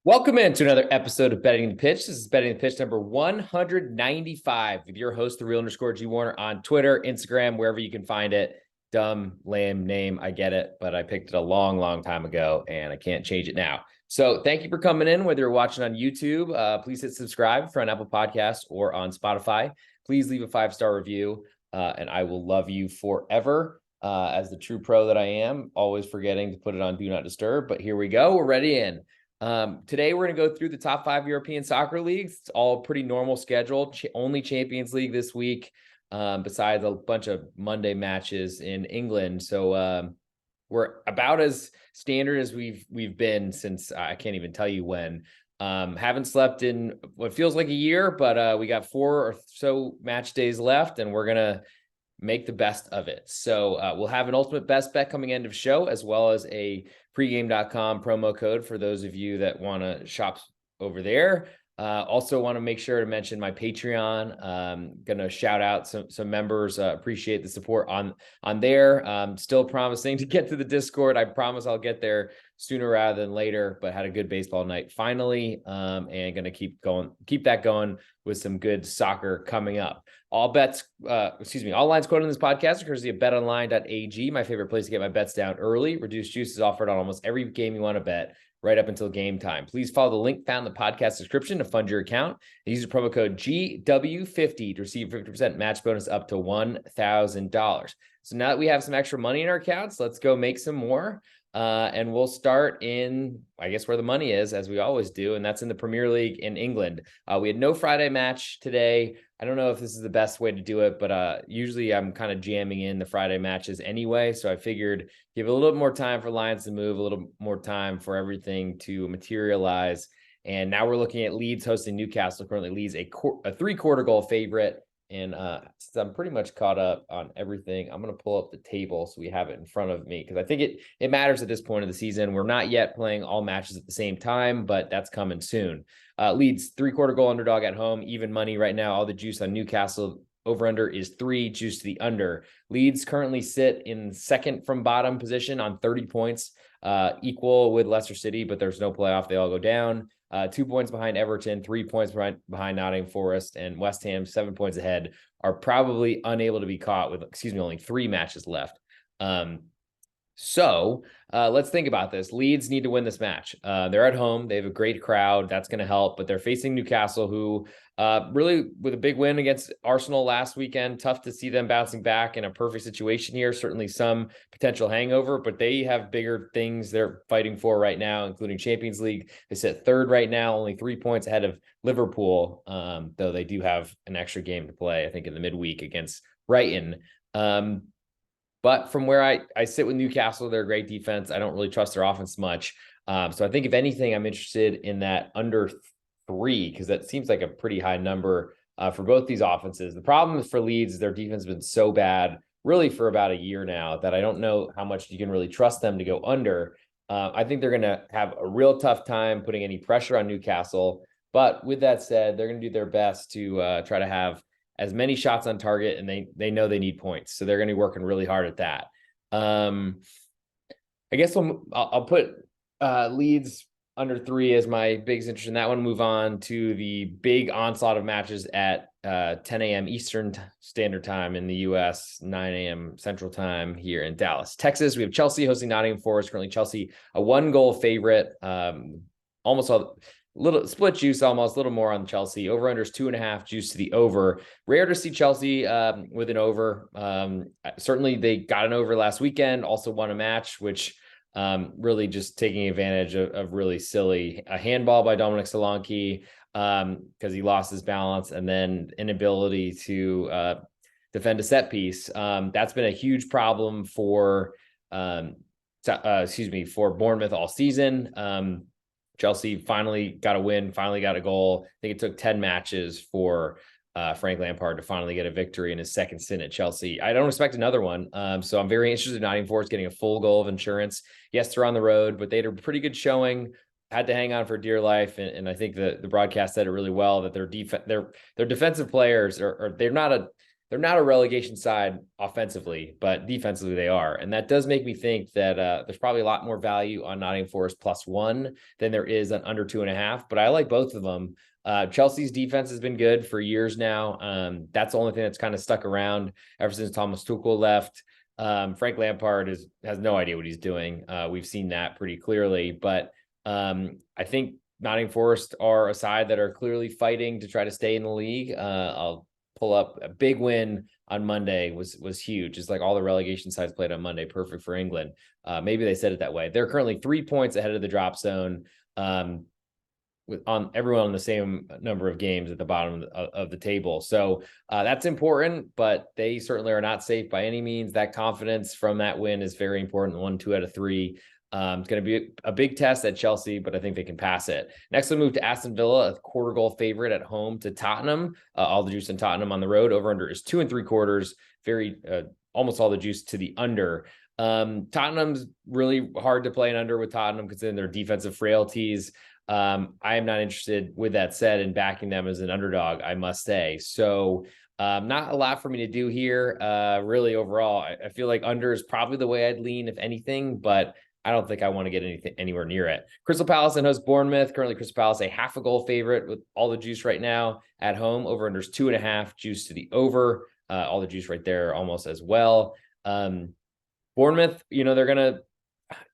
Welcome into another episode of Betting the Pitch. This is Betting the Pitch number 195 with your host, the real underscore G Warner, on Twitter, Instagram, wherever you can find it. Dumb, lame name. I get it, but I picked it a long time ago and I can't change it now. So thank you for coming in. Whether you're watching on YouTube, please hit subscribe for on Apple Podcasts or on Spotify. Please leave a 5-star review and I will love you forever. As the true pro that I am, always forgetting to put it on Do Not Disturb, but here we go. We're ready in. Today we're going to go through the top 5 European soccer leagues. It's all pretty normal schedule. Only Champions League this week, besides a bunch of Monday matches in England. So we're about as standard as we've been since I can't even tell you when. Haven't slept in what feels like a year, but we got 4 or so match days left, and we're gonna make the best of it. So we'll have an ultimate best bet coming end of show, as well as a pregame.com promo code for those of you that want to shop over there. Also want to make sure to mention my Patreon. Going to shout out some members. Appreciate the support on there. Still promising to get to the Discord. I promise I'll get there sooner rather than later, but had a good baseball night finally, and going to keep that going with some good soccer coming up. All lines quoted in this podcast are courtesy of betonline.ag, my favorite place to get my bets down early. Reduced juice is offered on almost every game you want to bet right up until game time. Please follow the link found in the podcast description to fund your account and use the promo code GW50 to receive 50% match bonus up to $1,000. So now that we have some extra money in our accounts, let's go make some more. And we'll start in, I guess, where the money is, as we always do, and that's in the Premier League in England. We had no Friday match today. I don't know if this is the best way to do it, but usually I'm kind of jamming in the Friday matches anyway. So I figured give a little more time for lines to move, a little more time for everything to materialize. And now we're looking at Leeds hosting Newcastle. Currently Leeds a 3-quarter goal favorite. And since I'm pretty much caught up on everything, I'm going to pull up the table so we have it in front of me, because I think it matters at this point of the season. We're not yet playing all matches at the same time, but that's coming soon. Leeds 3-quarter goal underdog at home, even money right now. All the juice on Newcastle over under is 3, juice to the under. Leeds currently sit in second from bottom position on 30 points, equal with Leicester City, but there's no playoff. They all go down. 2 points behind Everton, 3 points behind Nottingham Forest, and West Ham 7 points ahead, are probably unable to be caught with, only 3 matches left. So let's think about this. Leeds need to win this match. They're at home. They have a great crowd. That's going to help, but they're facing Newcastle, who really, with a big win against Arsenal last weekend, tough to see them bouncing back in a perfect situation here. Certainly some potential hangover, but they have bigger things they're fighting for right now, including Champions League. They sit third right now, only 3 points ahead of Liverpool, though they do have an extra game to play, I think, in the midweek against Brighton. But from where I sit with Newcastle, they're a great defense. I don't really trust their offense much. So I think, if anything, I'm interested in that under 3, because that seems like a pretty high number for both these offenses. The problem for Leeds is their defense has been so bad, really, for about a year now, that I don't know how much you can really trust them to go under. I think they're going to have a real tough time putting any pressure on Newcastle. But with that said, they're going to do their best to try to have as many shots on target, and they know they need points. So they're going to be working really hard at that. I guess I'll put Leeds under 3 as my biggest interest in that one. Move on to the big onslaught of matches at 10 a.m. Eastern Standard Time in the U.S., 9 a.m. Central Time here in Dallas, Texas. We have Chelsea hosting Nottingham Forest. Currently Chelsea a 1-goal favorite. Almost all little split juice, almost a little more on Chelsea. Over under is 2.5, juice to the over. Rare to see Chelsea with an over. Certainly they got an over last weekend, also won a match, which really just taking advantage of really silly a handball by Dominic Solanke, because he lost his balance, and then inability to defend a set piece. That's been a huge problem for Bournemouth all season. Chelsea finally got a win, finally got a goal. I think it took 10 matches for Frank Lampard to finally get a victory in his second stint at Chelsea. I don't expect another one. So I'm very interested in Nottingham Forest getting a full goal of insurance. Yes, they're on the road, but they had a pretty good showing, had to hang on for dear life. And I think the broadcast said it really well, that their defensive players they're not they're not a relegation side offensively, but defensively they are. And that does make me think that there's probably a lot more value on Nottingham Forest +1 than there is on under 2.5. But I like both of them. Chelsea's defense has been good for years now. That's the only thing that's kind of stuck around ever since Thomas Tuchel left. Frank Lampard has no idea what he's doing. We've seen that pretty clearly. But I think Nottingham Forest are a side that are clearly fighting to try to stay in the league. I'll pull up a big win on Monday was huge. It's like all the relegation sides played on Monday, perfect for England. Maybe they said it that way. They're currently 3 points ahead of the drop zone, with on everyone on the same number of games at the bottom of the table. So that's important, but they certainly are not safe by any means. That confidence from that win is very important. 1-2 out of 3. It's going to be a big test at Chelsea, but I think they can pass it. Next, we'll move to Aston Villa, a quarter goal favorite at home to Tottenham. All the juice in Tottenham on the road. Over under is 2 3/4. Very almost all the juice to the under. Tottenham's really hard to play an under with Tottenham considering their defensive frailties. I am not interested, with that said, in backing them as an underdog, I must say. So not a lot for me to do here. Really, overall, I feel like under is probably the way I'd lean, if anything, but I don't think I want to get anything anywhere near it. Crystal Palace and host Bournemouth. Currently, Crystal Palace a half a goal favorite with all the juice right now at home. Over under is 2.5, juice to the over. All the juice right there almost as well. Bournemouth, they're gonna.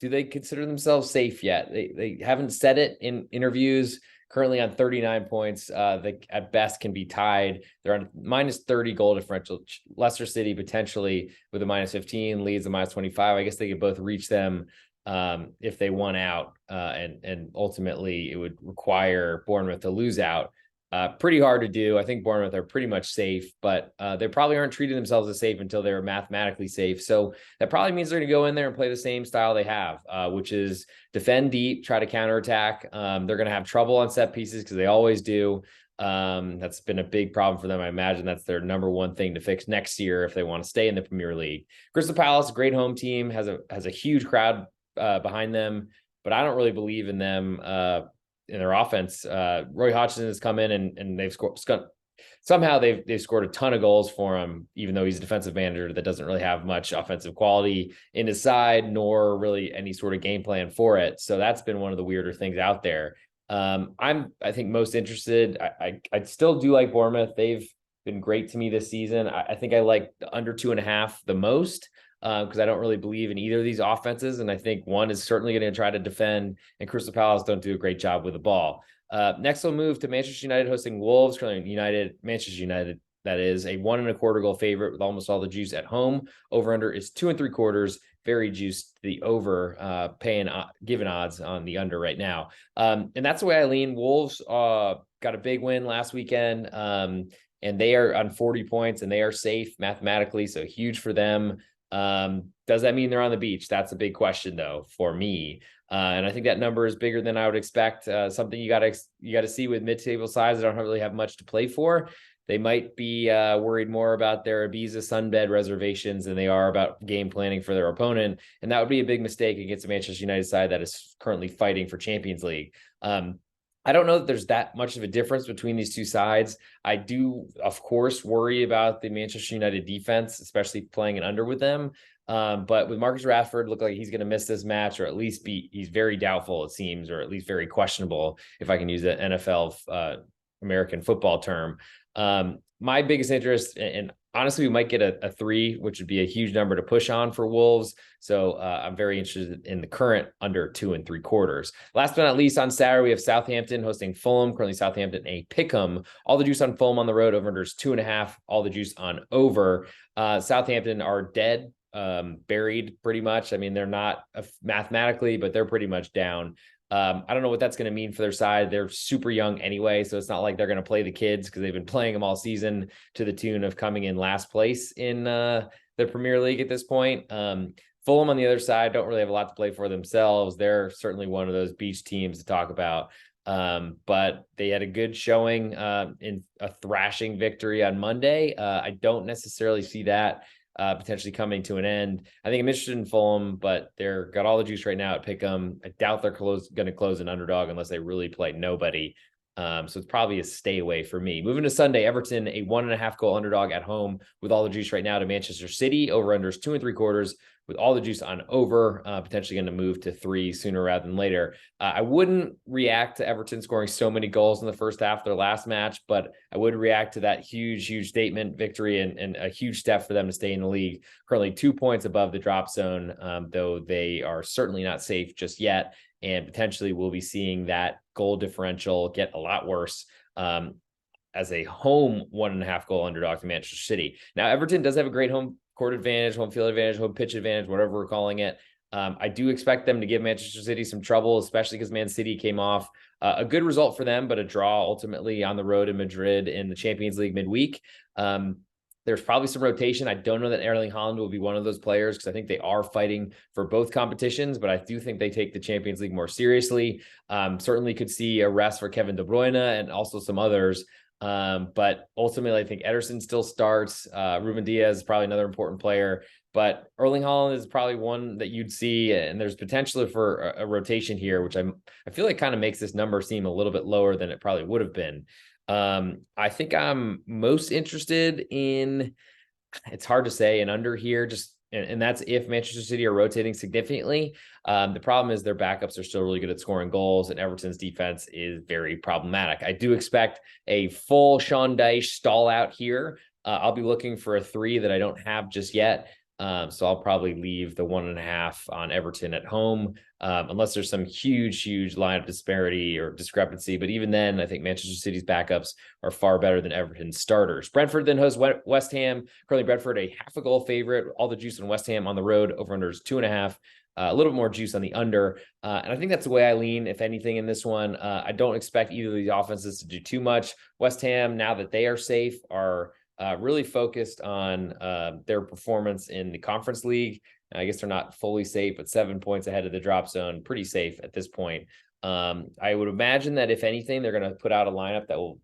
Do they consider themselves safe yet? They haven't said it in interviews. Currently on 39 points. They at best can be tied. They're on -30 goal differential. Leicester City potentially with a -15, Leeds a -25. I guess they could both reach them if they won out, and ultimately it would require Bournemouth to lose out. Pretty hard to do. I think Bournemouth are pretty much safe, but they probably aren't treating themselves as safe until they're mathematically safe. So that probably means they're going to go in there and play the same style they have, which is defend deep, try to counterattack. They're going to have trouble on set pieces because they always do. That's been a big problem for them. I imagine that's their number one thing to fix next year if they want to stay in the Premier League. Crystal Palace, great home team, has a huge crowd behind them, but I don't really believe in them in their offense. Roy Hodgson has come in and they've scored. Somehow they've scored a ton of goals for him, even though he's a defensive manager that doesn't really have much offensive quality in his side, nor really any sort of game plan for it. So that's been one of the weirder things out there. I think most interested. I still do like Bournemouth. They've been great to me this season. I think I like the under 2.5 the most, because I don't really believe in either of these offenses. And I think one is certainly going to try to defend, and Crystal Palace don't do a great job with the ball. Next, we'll move to Manchester United hosting Wolves. Manchester United, that is a 1 1/4 goal favorite with almost all the juice at home. Over under is 2 3/4. Very juiced the over, paying given odds on the under right now. And that's the way I lean. Wolves got a big win last weekend. And they are on 40 points and they are safe mathematically. So huge for them. Does that mean they're on the beach? That's a big question though, for me. And I think that number is bigger than I would expect. Something you got to see with mid-table sides. They don't really have much to play for. They might be worried more about their Ibiza sunbed reservations than they are about game planning for their opponent. And that would be a big mistake against the Manchester United side that is currently fighting for Champions League. I don't know that there's that much of a difference between these two sides. I do, of course, worry about the Manchester United defense, especially playing an under with them. But with Marcus Rashford, look like he's going to miss this match, or at least he's very doubtful, it seems, or at least very questionable, if I can use the NFL American football term. My biggest interest, and honestly, we might get a 3, which would be a huge number to push on for Wolves. So I'm very interested in the current under 2 3/4. Last but not least, on Saturday, we have Southampton hosting Fulham. Currently, Southampton a pick'em. All the juice on Fulham on the road. Over under is 2.5. All the juice on over. Southampton are dead, buried pretty much. I mean, they're not mathematically, but they're pretty much down. I don't know what that's going to mean for their side. They're super young anyway, so it's not like they're going to play the kids, because they've been playing them all season to the tune of coming in last place in the Premier League at this point. Fulham on the other side don't really have a lot to play for themselves. They're certainly one of those beach teams to talk about. But they had a good showing in a thrashing victory on Monday. I don't necessarily see that potentially coming to an end. I think I'm interested in Fulham, but they're got all the juice right now at pick'em. I doubt they're going to close an underdog unless they really play nobody. So it's probably a stay away for me. Moving to Sunday, Everton, a 1.5 goal underdog at home with all the juice right now to Manchester City. Over unders 2 3/4 with all the juice on over, potentially going to move to 3 sooner rather than later. I wouldn't react to Everton scoring so many goals in the first half of their last match, but I would react to that huge statement victory and a huge step for them to stay in the league. Currently 2 points above the drop zone, though they are certainly not safe just yet. And potentially we'll be seeing that goal differential get a lot worse as a home 1.5 goal underdog to Manchester City. Now, Everton does have a great home court advantage, home field advantage, home pitch advantage, whatever we're calling it. I do expect them to give Manchester City some trouble, especially because Man City came off a good result for them, but a draw ultimately on the road in Madrid in the Champions League midweek. There's probably some rotation. I don't know that Erling Haaland will be one of those players because I think they are fighting for both competitions, but I do think they take the Champions League more seriously. Certainly could see a rest for Kevin De Bruyne and also some others. But ultimately, I think Ederson still starts. Ruben Diaz is probably another important player, but Erling Haaland is probably one that you'd see, and there's potential for a rotation here, which I feel like kind of makes this number seem a little bit lower than it probably would have been. I think I'm most interested in, it's hard to say, an under here, and that's if Manchester City are rotating significantly. The problem is their backups are still really good at scoring goals, and Everton's defense is very problematic. I do expect a full Sean Dyche stall out here. I'll be looking for a 3 that I don't have just yet. So I'll probably leave the 1.5 on Everton at home, unless there's some huge lineup disparity or discrepancy. But even then, I think Manchester City's backups are far better than Everton's starters. Brentford then hosts West Ham. Currently, Brentford a 0.5 goal favorite. All the juice on West Ham on the road. Over unders 2.5. A little bit more juice on the under. And I think that's the way I lean, if anything, in this one. I don't expect either of these offenses to do too much. West Ham, now that they are safe, are really focused on their performance in the Conference League. I guess they're not fully safe, but 7 points ahead of the drop zone. Pretty safe at this point. I would imagine that if anything, they're going to put out a lineup that will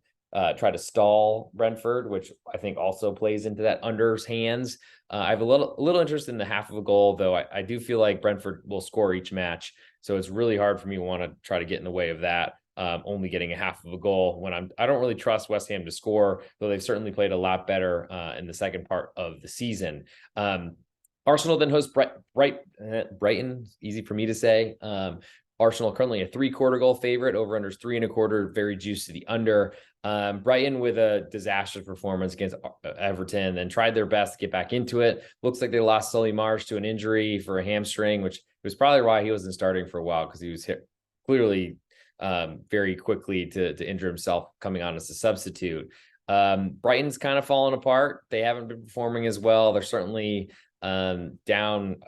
try to stall Brentford, which I think also plays into that under's hands. I have a little interest in the 0.5 goal, though. I do feel like Brentford will score each match, so it's really hard for me to want to try to get in the way of that. Only getting a 0.5 goal when I don't really trust West Ham to score, though they've certainly played a lot better in the second part of the season. Arsenal then hosts Brighton, easy for me to say. Arsenal currently a 3/4 goal favorite, over unders 3.25, very juicy to the under. Brighton with a disastrous performance against Everton, then tried their best to get back into it. Looks like they lost Solly March to an injury for a hamstring, which was probably why he wasn't starting for a while, because he was clearly very quickly to injure himself coming on as a substitute. Brighton's kind of fallen apart. They haven't been performing as well. They're certainly down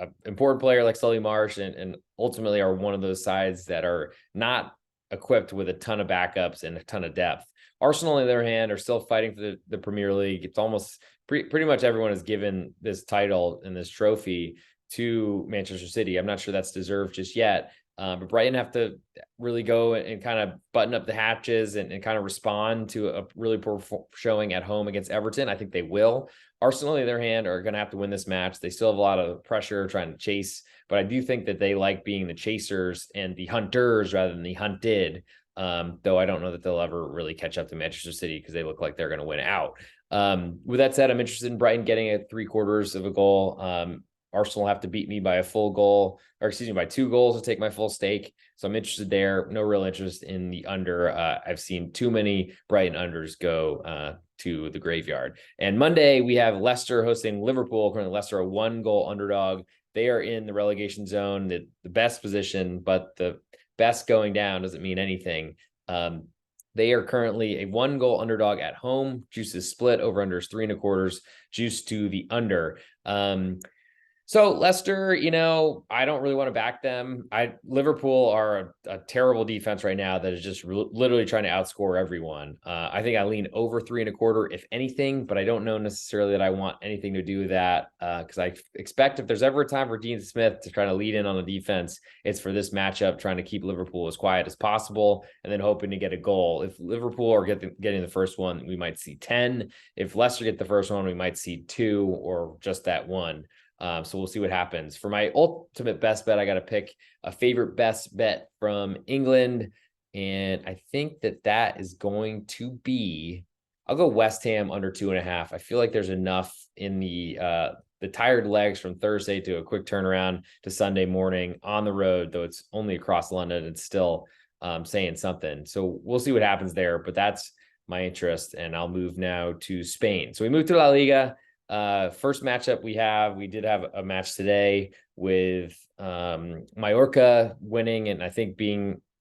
an important player like Solly March, and ultimately are one of those sides that are not equipped with a ton of backups and a ton of depth. Arsenal, on the other hand, are still fighting for the Premier League. It's almost pretty much everyone has given this title and this trophy to Manchester City. I'm not sure that's deserved just yet. But Brighton have to really go and kind of button up the hatches and kind of respond to a really poor showing at home against Everton. I think they will. Arsenal, on the other hand, are going to have to win this match. They still have a lot of pressure trying to chase, but I do think that they like being the chasers and the hunters rather than the hunted. Though I don't know that they'll ever really catch up to Manchester City because they look like they're going to win out. With that said, I'm interested in Brighton getting a 3/4 goal. Arsenal have to beat me by a full goal, or excuse me, by 2 goals to take my full stake. So I'm interested there. No real interest in the under. I've seen too many Brighton unders go to the graveyard. And Monday, we have Leicester hosting Liverpool. Currently, Leicester a 1-goal underdog. They are in the relegation zone, the best position, but the best going down doesn't mean anything. They are currently a 1-goal underdog at home. Juice is split, over unders 3.25, juice to the under. So Leicester, I don't really want to back them. Liverpool are a terrible defense right now that is just literally trying to outscore everyone. I think I lean over 3.25 if anything, but I don't know necessarily that I want anything to do with that, because I expect if there's ever a time for Dean Smith to try to lead in on the defense, it's for this matchup, trying to keep Liverpool as quiet as possible and then hoping to get a goal. If Liverpool are getting the first one, we might see 10. If Leicester get the first one, we might see 2 or just that 1. So we'll see what happens. For my ultimate best bet, I got to pick a favorite best bet from England. And I think that is going to be, I'll go West Ham under 2.5. I feel like there's enough in the tired legs from Thursday to a quick turnaround to Sunday morning on the road, though it's only across London. It's still saying something. So we'll see what happens there, but that's my interest. And I'll move now to Spain. So we moved to La Liga. First matchup we did have a match today with Mallorca winning, and I think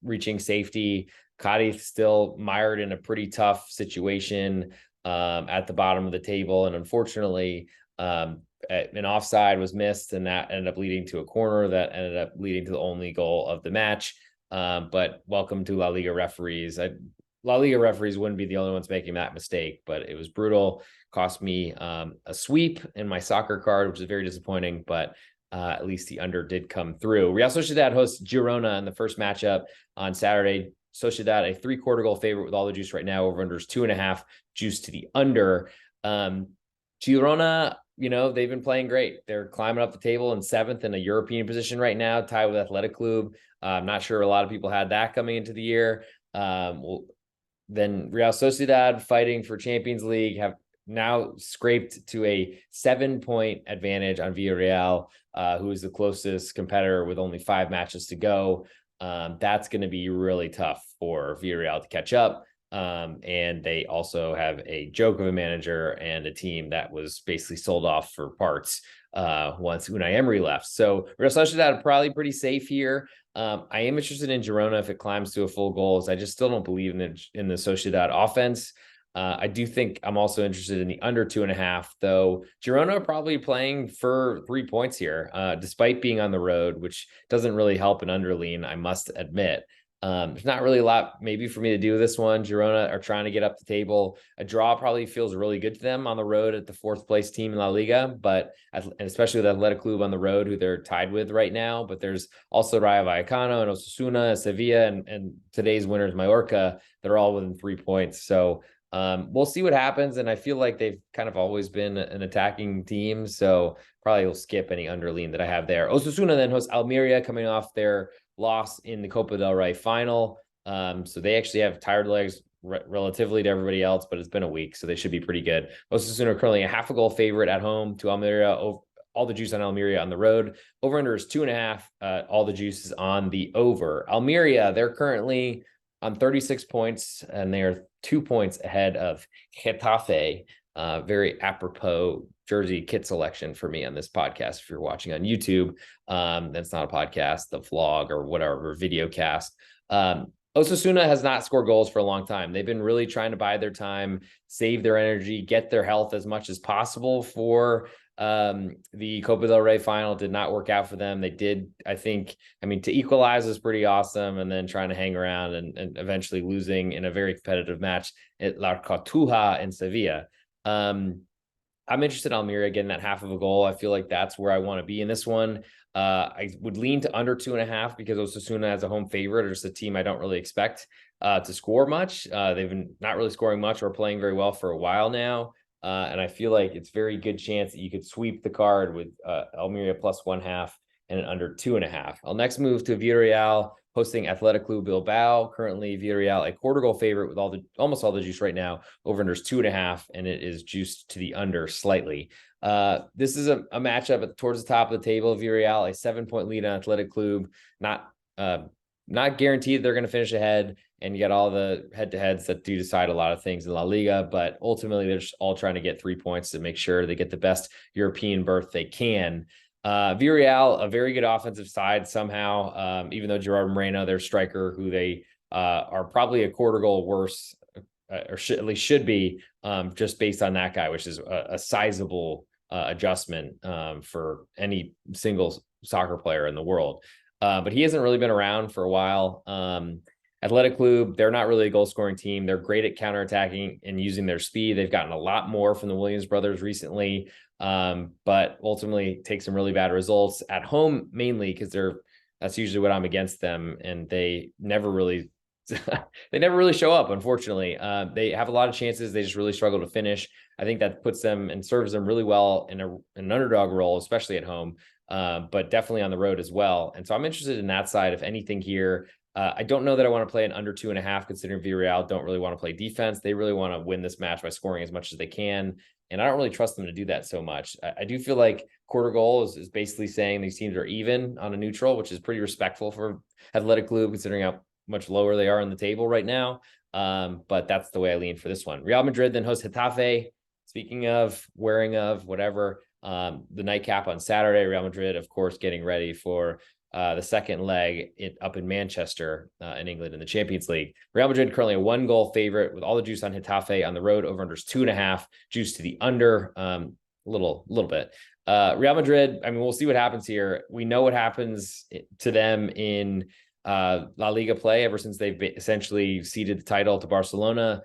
reaching safety. Cadiz still mired in a pretty tough situation at the bottom of the table. And unfortunately, an offside was missed, and that ended up leading to a corner that ended up leading to the only goal of the match. But welcome to La Liga referees. La Liga referees wouldn't be the only ones making that mistake, but it was brutal. Cost me a sweep in my soccer card, which is very disappointing, but at least the under did come through. Real Sociedad hosts Girona in the first matchup on Saturday. Sociedad, a 3/4 goal favorite with all the juice right now. Over under is 2.5, juice to the under. Girona, they've been playing great. They're climbing up the table in 7th in a European position right now, tied with Athletic Club. I'm not sure a lot of people had that coming into the year. Then Real Sociedad, fighting for Champions League, have now scraped to a 7-point advantage on Villarreal, who is the closest competitor with only 5 matches to go. That's going to be really tough for Villarreal to catch up. And they also have a joke of a manager and a team that was basically sold off for parts once Unai Emery left. So Real Sociedad are probably pretty safe here. I am interested in Girona if it climbs to a full goals. I just still don't believe in the Sociedad offense. I do think I'm also interested in the under 2.5, though. Girona are probably playing for 3 points here, despite being on the road, which doesn't really help an underlean, I must admit. There's not really a lot maybe for me to do with this one. Girona are trying to get up the table. A draw probably feels really good to them on the road at the 4th place team in La Liga, but especially with Athletic Club on the road, who they're tied with right now. But there's also Rayo Vallecano and Osasuna, Sevilla, and today's winners, Mallorca. They're all within 3 points. So we'll see what happens. And I feel like they've kind of always been an attacking team. So probably will skip any underlean that I have there. Osasuna then hosts Almeria, coming off their loss in the Copa del Rey final. So they actually have tired legs relatively to everybody else, but it's been a week, so they should be pretty good. Osasuna are currently a 0.5 goal favorite at home to Almeria. All the juice on Almeria on the road. Over under is 2.5. All the juice is on the over. Almeria, they're currently on 36 points, and they are 2 points ahead of Getafe. Very apropos jersey kit selection for me on this podcast. If you're watching on YouTube, that's not a podcast, the vlog or whatever, video cast. Osasuna has not scored goals for a long time. They've been really trying to bide their time, save their energy, get their health as much as possible for the Copa del Rey final. Did not work out for them. They did, to equalize is pretty awesome, and then trying to hang around and eventually losing in a very competitive match at La Cartuja in Sevilla. I'm interested in Almeria getting that 0.5 goal. I feel like that's where I want to be in this one. I would lean to under 2.5 because Osasuna as a home favorite, or just a team I don't really expect to score much. They've been not really scoring much or playing very well for a while now. And I feel like it's very good chance that you could sweep the card with Almeria plus 1/2 and an under 2.5. I'll next move to Villarreal hosting Athletic Club Bilbao. Currently, Villarreal a 1/4 goal favorite with almost all the juice right now. Over under is 2.5, and it is juiced to the under slightly. This is a matchup towards the top of the table. Villarreal, a 7-point lead on Athletic Club. Not guaranteed they're going to finish ahead, and you got all the head-to-heads that do decide a lot of things in La Liga, but ultimately they're just all trying to get 3 points to make sure they get the best European berth they can. Villarreal, a very good offensive side somehow, even though Gerard Moreno, their striker, who they are probably a 1/4 goal worse, or at least should be, just based on that guy, which is a sizable adjustment for any single soccer player in the world. But he hasn't really been around for a while. Athletic Club, they're not really a goal-scoring team. They're great at counterattacking and using their speed. They've gotten a lot more from the Williams brothers recently, but ultimately take some really bad results at home, mainly because that's usually what I'm against them, and they never really show up, unfortunately. They have a lot of chances. They just really struggle to finish. I think that puts them and serves them really well in an underdog role, especially at home, but definitely on the road as well. And so I'm interested in that side, if anything here. I don't know that I want to play an under 2.5, considering Villarreal don't really want to play defense. They really want to win this match by scoring as much as they can. And I don't really trust them to do that so much. I do feel like quarter goal is basically saying these teams are even on a neutral, which is pretty respectful for Athletic Club, considering how much lower they are on the table right now. But that's the way I lean for this one. Real Madrid then hosts Getafe. Speaking of wearing of whatever, the nightcap on Saturday, Real Madrid, of course, getting ready for the second leg up in Manchester in England in the Champions League. Real Madrid currently a 1-goal favorite with all the juice on Getafe on the road. Over-unders 2.5, juice to the under, little bit. Real Madrid, I mean, we'll see what happens here. We know what happens to them in La Liga play ever since they've essentially ceded the title to Barcelona.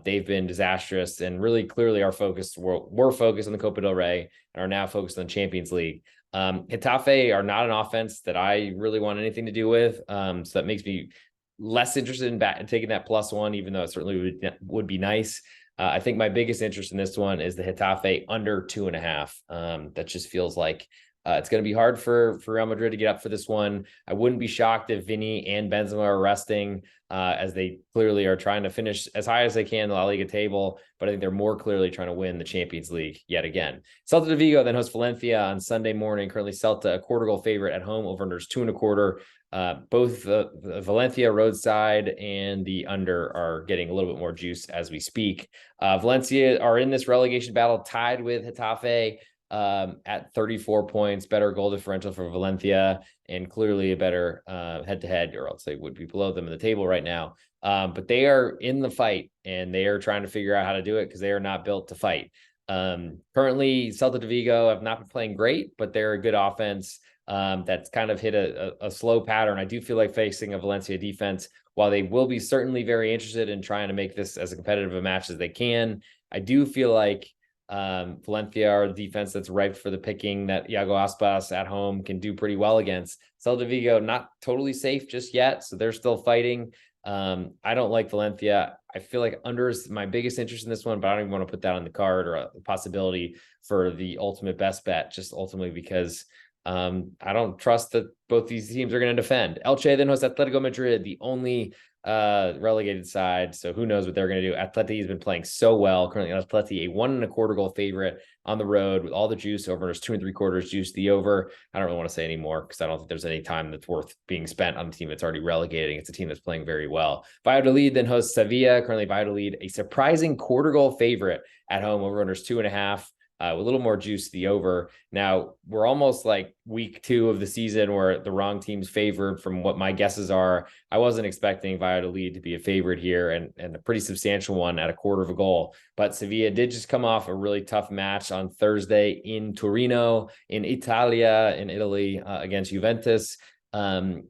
They've been disastrous, and really clearly we're focused on the Copa del Rey and are now focused on Champions League. Getafe are not an offense that I really want anything to do with. So that makes me less interested in taking that +1, even though it certainly would be nice. I think my biggest interest in this one is the Getafe under 2.5. That just feels like it's going to be hard for Real Madrid to get up for this one. I wouldn't be shocked if Vini and Benzema are resting, as they clearly are trying to finish as high as they can in the La Liga table, but I think they're more clearly trying to win the Champions League yet again. Celta de Vigo then hosts Valencia on Sunday morning. Currently Celta a quarter goal favorite at home, over-unders 2.25. Both the Valencia roadside and the under are getting a little bit more juice as we speak. Valencia are in this relegation battle tied with Getafe at 34 points, better goal differential for Valencia, and clearly a better head-to-head, or else they would be below them in the table right now. But they are in the fight, and they are trying to figure out how to do it because they are not built to fight. Currently, Celta de Vigo have not been playing great, but they're a good offense that's kind of hit a slow pattern. I do feel like facing a Valencia defense, while they will be certainly very interested in trying to make this as a competitive a match as they can, I do feel like Valencia are a defense that's ripe for the picking, that Iago Aspas at home can do pretty well against. Celta Vigo, not totally safe just yet, so they're still fighting. I don't like Valencia. I feel like under is my biggest interest in this one, but I don't even want to put that on the card or a possibility for the ultimate best bet, just ultimately because I don't trust that both these teams are going to defend. Elche then hosts Atletico Madrid, the only relegated side, so who knows what they're going to do. Atleti has been playing so well. Currently Atleti a 1.25 goal favorite on the road with all the juice. Over is 2.75 juice the over. I don't really want to say anymore because I don't think there's any time that's worth being spent on a team that's already relegating. It's a team that's playing very well. Valladolid then hosts Sevilla. Currently Valladolid a surprising quarter goal favorite at home. Over is 2.5. With a little more juice the over. Now, we're almost like week 2 of the season where the wrong team's favored from what my guesses are. I wasn't expecting Valladolid to be a favorite here and a pretty substantial one at 1/4 goal. But Sevilla did just come off a really tough match on Thursday in Torino, in Italia, in Italy, against Juventus. And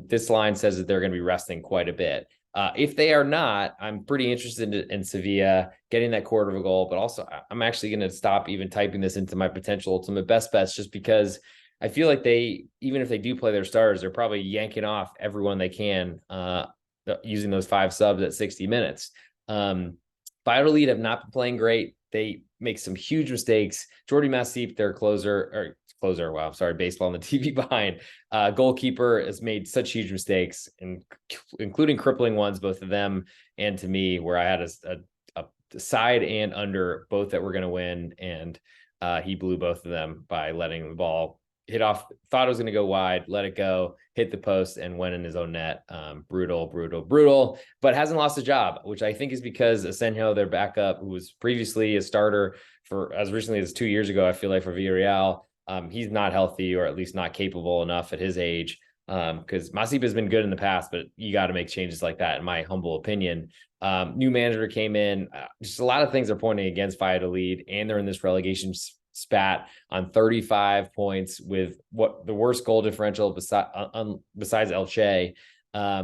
this line says that they're going to be resting quite a bit. If they are not, I'm pretty interested in Sevilla getting that 1/4 goal, but also I'm actually going to stop even typing this into my potential ultimate best bets, just because I feel like even if they do play their starters, they're probably yanking off everyone they can using those 5 subs at 60 minutes. Valladolid have not been playing great. They make some huge mistakes. Jordi Masip, their closer, wow, sorry, baseball on the TV behind. Goalkeeper has made such huge mistakes, including crippling ones, both of them and to me, where I had a side and under both that were going to win, and he blew both of them by letting the ball hit off, thought it was going to go wide, let it go, hit the post, and went in his own net. Brutal, but hasn't lost a job, which I think is because Asenjo, their backup, who was previously a starter for as recently as 2 years ago, I feel like, for Villarreal, he's not healthy, or at least not capable enough at his age. Because Masip has been good in the past, but you got to make changes like that, in my humble opinion. New manager came in. Just a lot of things are pointing against Valladolid, and they're in this relegation spat on 35 points with what the worst goal differential besides Elche,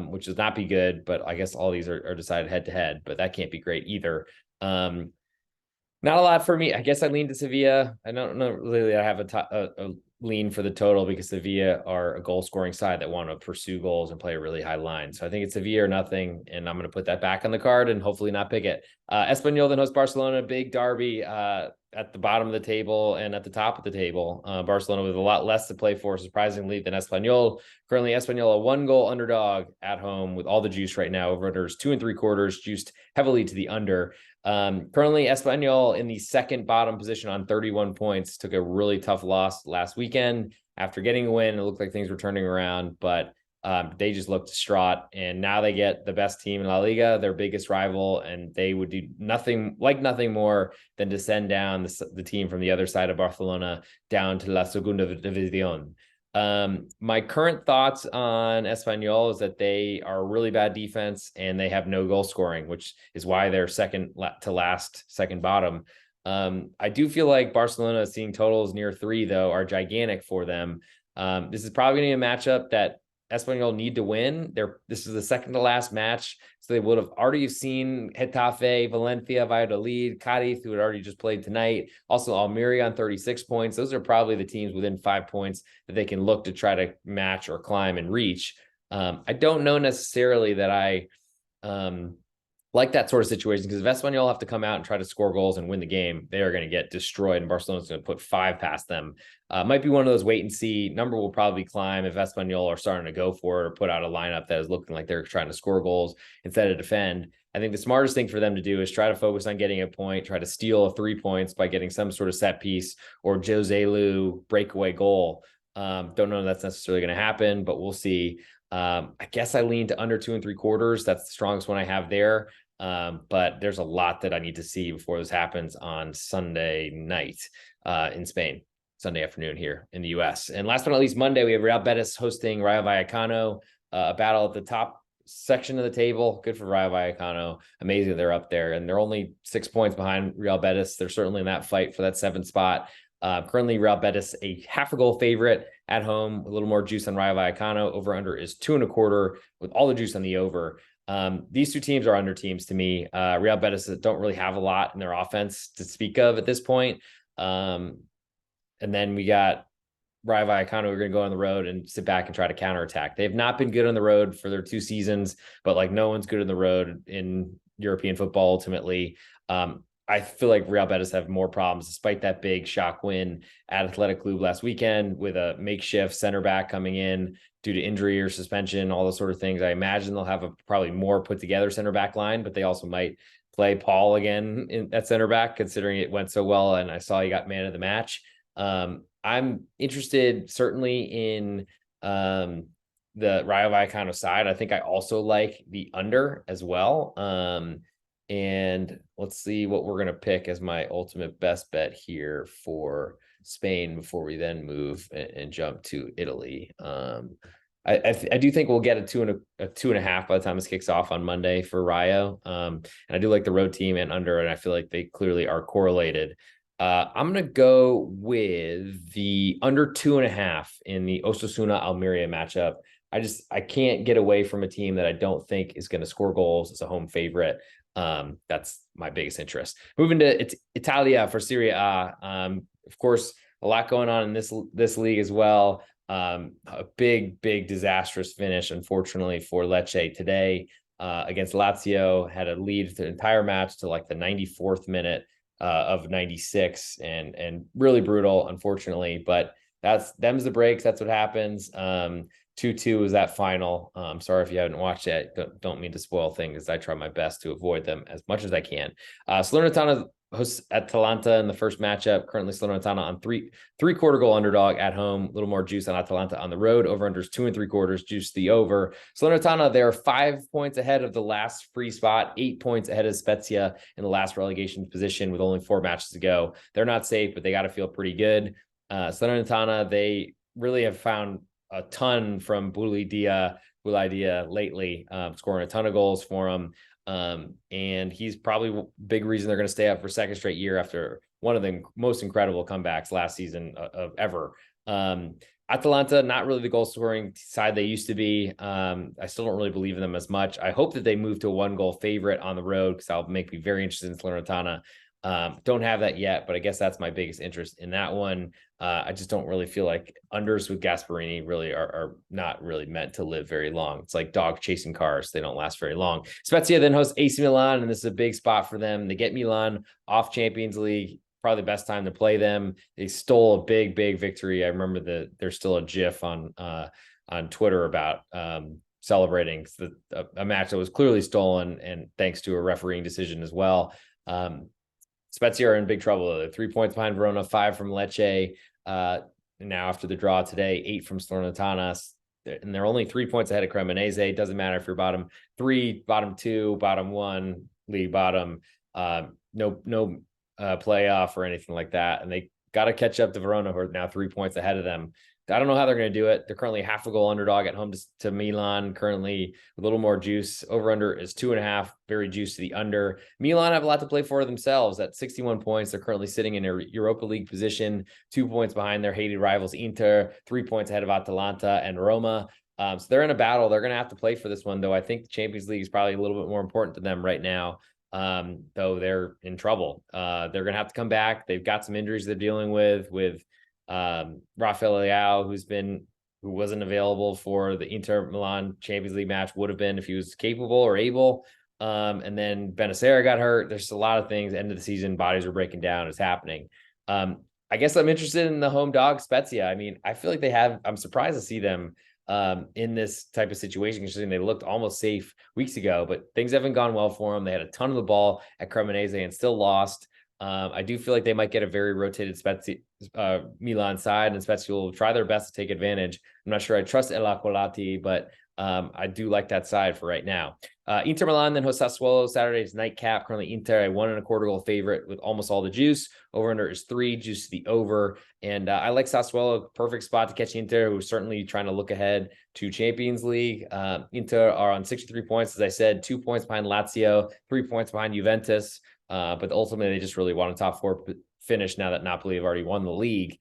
which does not be good. But I guess all these are decided head to head, but that can't be great either. Not a lot for me. I guess I lean to Sevilla. I don't know really. I have a lean for the total because Sevilla are a goal scoring side that want to pursue goals and play a really high line. So I think it's Sevilla or nothing, and I'm going to put that back on the card and hopefully not pick it. Espanyol then hosts Barcelona, big derby. at the bottom of the table and at the top of the table. Barcelona with a lot less to play for, surprisingly, than Espanyol. Currently, Espanyol a 1-goal underdog at home with all the juice right now. Over-unders 2 3/4, juiced heavily to the under. Currently, Espanyol in the second bottom position on 31 points. Took a really tough loss last weekend. After getting a win, it looked like things were turning around, but they just looked distraught, and now they get the best team in La Liga, their biggest rival, and they would do nothing more than to send down the team from the other side of Barcelona down to La Segunda División. My current thoughts on Espanyol is that they are a really bad defense and they have no goal scoring, which is why they're second to last, second bottom. I do feel like Barcelona seeing totals near 3, though, are gigantic for them. This is probably going to be a matchup that Espanyol need to win. This is the second to last match, so they would have already seen Getafe, Valencia, Valladolid, Cádiz, who had already just played tonight. Also, Almeria on 36 points. Those are probably the teams within 5 points that they can look to try to match or climb and reach. I don't know necessarily that I like that sort of situation, because if Espanyol have to come out and try to score goals and win the game, they are going to get destroyed, and Barcelona's going to put 5 past them. Might be one of those wait and see. Number will probably climb if Espanyol are starting to go for it or put out a lineup that is looking like they're trying to score goals instead of defend. I think the smartest thing for them to do is try to focus on getting a point, try to steal 3 points by getting some sort of set piece or Joselu breakaway goal. Don't know if that's necessarily going to happen, but we'll see. I guess I lean to under 2 3/4. That's the strongest one I have there. But there's a lot that I need to see before this happens on Sunday night in Spain, Sunday afternoon here in the US. And last but not least, Monday, we have Real Betis hosting Rayo Vallecano, a battle at the top section of the table. Good for Rayo Vallecano. Amazing they're up there, and they're only 6 points behind Real Betis. They're certainly in that fight for that 7th spot. Currently, Real Betis a half-a-goal favorite at home. A little more juice on Rayo Vallecano. Over-under is 2 1/4 with all the juice on the over. These two teams are under teams to me. Real Betis don't really have a lot in their offense to speak of at this point. And then we got Rayo Vallecano. We're going to go on the road and sit back and try to counterattack. They have not been good on the road for their 2 seasons, but like no one's good on the road in European football ultimately. I feel like Real Betis have more problems despite that big shock win at Athletic Club last weekend with a makeshift center back coming in due to injury or suspension, all those sort of things. I imagine they'll have a probably more put together center back line, but they also might play Paul again at center back, considering it went so well. And I saw he got man of the match. I'm interested certainly in the Rayo Vallecano side. I think I also like the under as well. And let's see what we're going to pick as my ultimate best bet here for Spain before we then move and jump to Italy. I do think we'll get a 2.5 by the time this kicks off on Monday for Rayo. And I do like the road team and under, and I feel like they clearly are correlated. I'm going to go with the under 2.5 in the Osasuna Almeria matchup. I can't get away from a team that I don't think is going to score goals as a home favorite. That's my biggest interest. Moving to Italia for Serie A. Of course, a lot going on in this league as well. A big disastrous finish, unfortunately, for Lecce today against Lazio. Had a lead the entire match to like the 94th minute of 96, and really brutal, unfortunately. But them's the breaks. That's what happens. 2-2 was that final. Sorry if you haven't watched it. Don't mean to spoil things. I try my best to avoid them as much as I can. Salernitana hosts Atalanta in the first matchup. Currently, Salernitana on 3/4 goal underdog at home. A little more juice on Atalanta on the road. Over-unders 2 3/4. Juice the over. Salernitana, they're 5 points ahead of the last free spot, 8 points ahead of Spezia in the last relegation position with only 4 matches to go. They're not safe, but they got to feel pretty good. Salernitana, they really have found a ton from Boulaïdia lately, scoring a ton of goals for him. And he's probably a big reason they're going to stay up for 2nd straight year after one of the most incredible comebacks last season of ever. Atalanta, not really the goal scoring side they used to be. I still don't really believe in them as much. I hope that they move to a 1-goal favorite on the road, because that'll make me very interested in Salernitana. Don't have that yet, but I guess that's my biggest interest in that one. I just don't really feel like unders with Gasperini really are not really meant to live very long. It's like dogs chasing cars. They don't last very long. Spezia then hosts AC Milan, and this is a big spot for them. They get Milan off Champions League probably the best time to play them. They stole a big victory. I remember there's still a GIF on Twitter about celebrating a match that was clearly stolen, and thanks to a refereeing decision as well. Spezia are in big trouble. They're 3 points behind Verona, 5 from Lecce. Now after the draw today, 8 from Salernitana, and they're only 3 points ahead of Cremonese. It doesn't matter if you're bottom 3, bottom 2, bottom 1, league bottom, no playoff or anything like that. And they got to catch up to Verona, who are now 3 points ahead of them. I don't know how they're going to do it. They're currently half a goal underdog at home to Milan, currently with a little more juice. Over under is 2.5, very juice to the under. Milan have a lot to play for themselves at 61 points. They're currently sitting in a Europa League position, 2 points behind their hated rivals Inter, 3 points ahead of Atalanta and Roma. So they're in a battle. They're going to have to play for this one, though. I think the Champions League is probably a little bit more important to them right now. Though they're in trouble. They're going to have to come back. They've got some injuries they're dealing with Rafael Leao, who wasn't available for the Inter Milan Champions League match, would have been if he was capable or able. And then Benacer got hurt. There's a lot of things. End of the season, bodies are breaking down. It's happening. I guess I'm interested in the home dog Spezia. I mean, I feel like I'm surprised to see them in this type of situation, considering they looked almost safe weeks ago, but things haven't gone well for them. They had a ton of the ball at Cremonese and still lost. I do feel like they might get a very rotated Spezia, Milan side, and Spezia will try their best to take advantage. I'm not sure I trust El Aquilati, but I do like that side for right now. Inter Milan then hosts Sassuolo Saturday's nightcap. Currently Inter a 1.25 goal favorite with almost all the juice. Over under is 3, juice to the over. And I like Sassuolo, perfect spot to catch Inter, who's certainly trying to look ahead to Champions League. Inter are on 63 points, as I said, 2 points behind Lazio, 3 points behind Juventus. But ultimately, they just really want a top 4 finish now that Napoli have already won the league.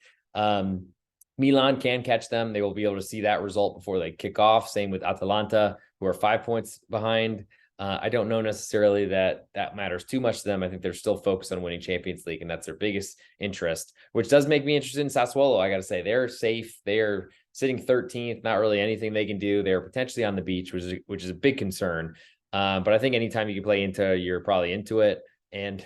Milan can catch them. They will be able to see that result before they kick off. Same with Atalanta, who are 5 points behind. I don't know necessarily that matters too much to them. I think they're still focused on winning Champions League, and that's their biggest interest, which does make me interested in Sassuolo. I got to say, they're safe. They're sitting 13th, not really anything they can do. They're potentially on the beach, which is a big concern. But I think anytime you can play into, you're probably into it. And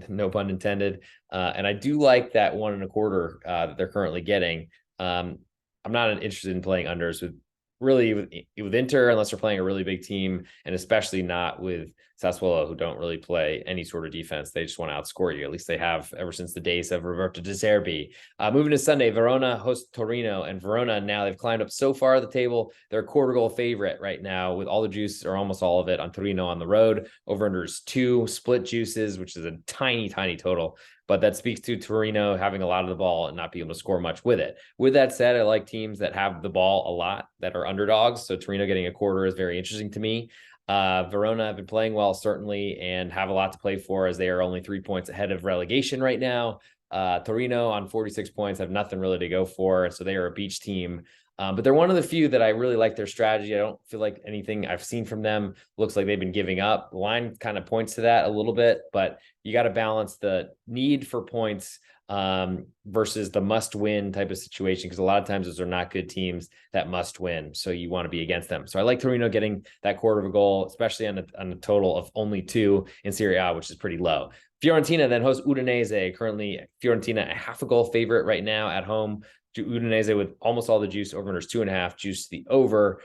no pun intended. And I do like that 1.25 that they're currently getting. I'm not interested in playing unders with Inter unless they're playing a really big team, and especially not with Sassuolo, who don't really play any sort of defense. They just want to outscore you. At least they have ever since the days of Roberto De Zerbi. Moving to Sunday, Verona hosts Torino, and Verona, now they've climbed up so far the table. They're a 1/4 goal favorite right now, with all the juice, or almost all of it, on Torino on the road. Over under is 2, split juices, which is a tiny total. But that speaks to Torino having a lot of the ball and not being able to score much with it. With that said, I like teams that have the ball a lot that are underdogs. So Torino getting a 1/4 is very interesting to me. Verona have been playing well, certainly, and have a lot to play for, as they are only 3 points ahead of relegation right now. Torino on 46 points have nothing really to go for, so they are a beach team. But they're one of the few that I really like their strategy. I don't feel like anything I've seen from them looks like they've been giving up. The line kind of points to that a little bit, but you got to balance the need for points versus the must-win type of situation, because a lot of times those are not good teams that must win, so you want to be against them. So I like Torino getting that 1/4 goal, especially on a total of only 2 in Serie A, which is pretty low. Fiorentina then hosts Udinese. Currently, Fiorentina a 1/2 goal favorite right now at home to Udinese with almost all the juice. Over under 2.5, juice to the over.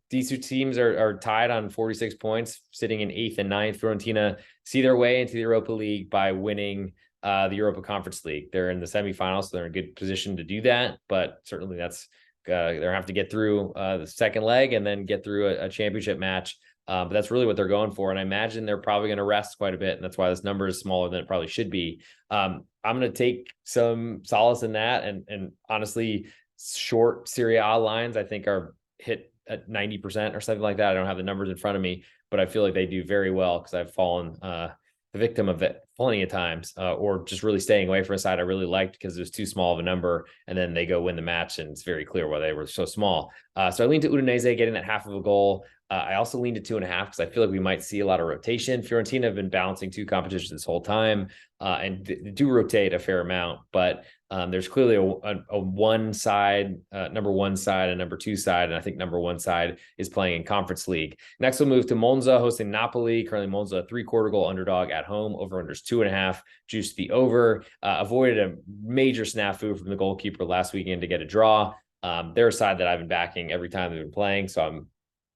These two teams are tied on 46 points, sitting in 8th and 9th. Fiorentina see their way into the Europa League by winning the Europa Conference League. They're in the semifinals, so they're in a good position to do that. But certainly that's they're gonna have to get through the second leg and then get through a championship match. But that's really what they're going for. And I imagine they're probably going to rest quite a bit. And that's why this number is smaller than it probably should be. I'm going to take some solace in that. And honestly, short Serie A lines, I think, are hit at 90% or something like that. I don't have the numbers in front of me, but I feel like they do very well, because I've fallen the victim of it plenty of times, or just really staying away from a side I really liked because it was too small of a number, and then they go win the match, and it's very clear why they were so small. So I lean to Udinese getting that 1/2 goal. I also leaned to 2.5 because I feel like we might see a lot of rotation. Fiorentina have been balancing two competitions this whole time, and do rotate a fair amount, but there's clearly a one side, number one side, and number two side, and I think number one side is playing in Conference League. Next, we'll move to Monza hosting Napoli. Currently, Monza a 3/4 goal underdog at home. Over unders 2.5. Juice the over. Avoided a major snafu from the goalkeeper last weekend to get a draw. They're a side that I've been backing every time they've been playing, so I'm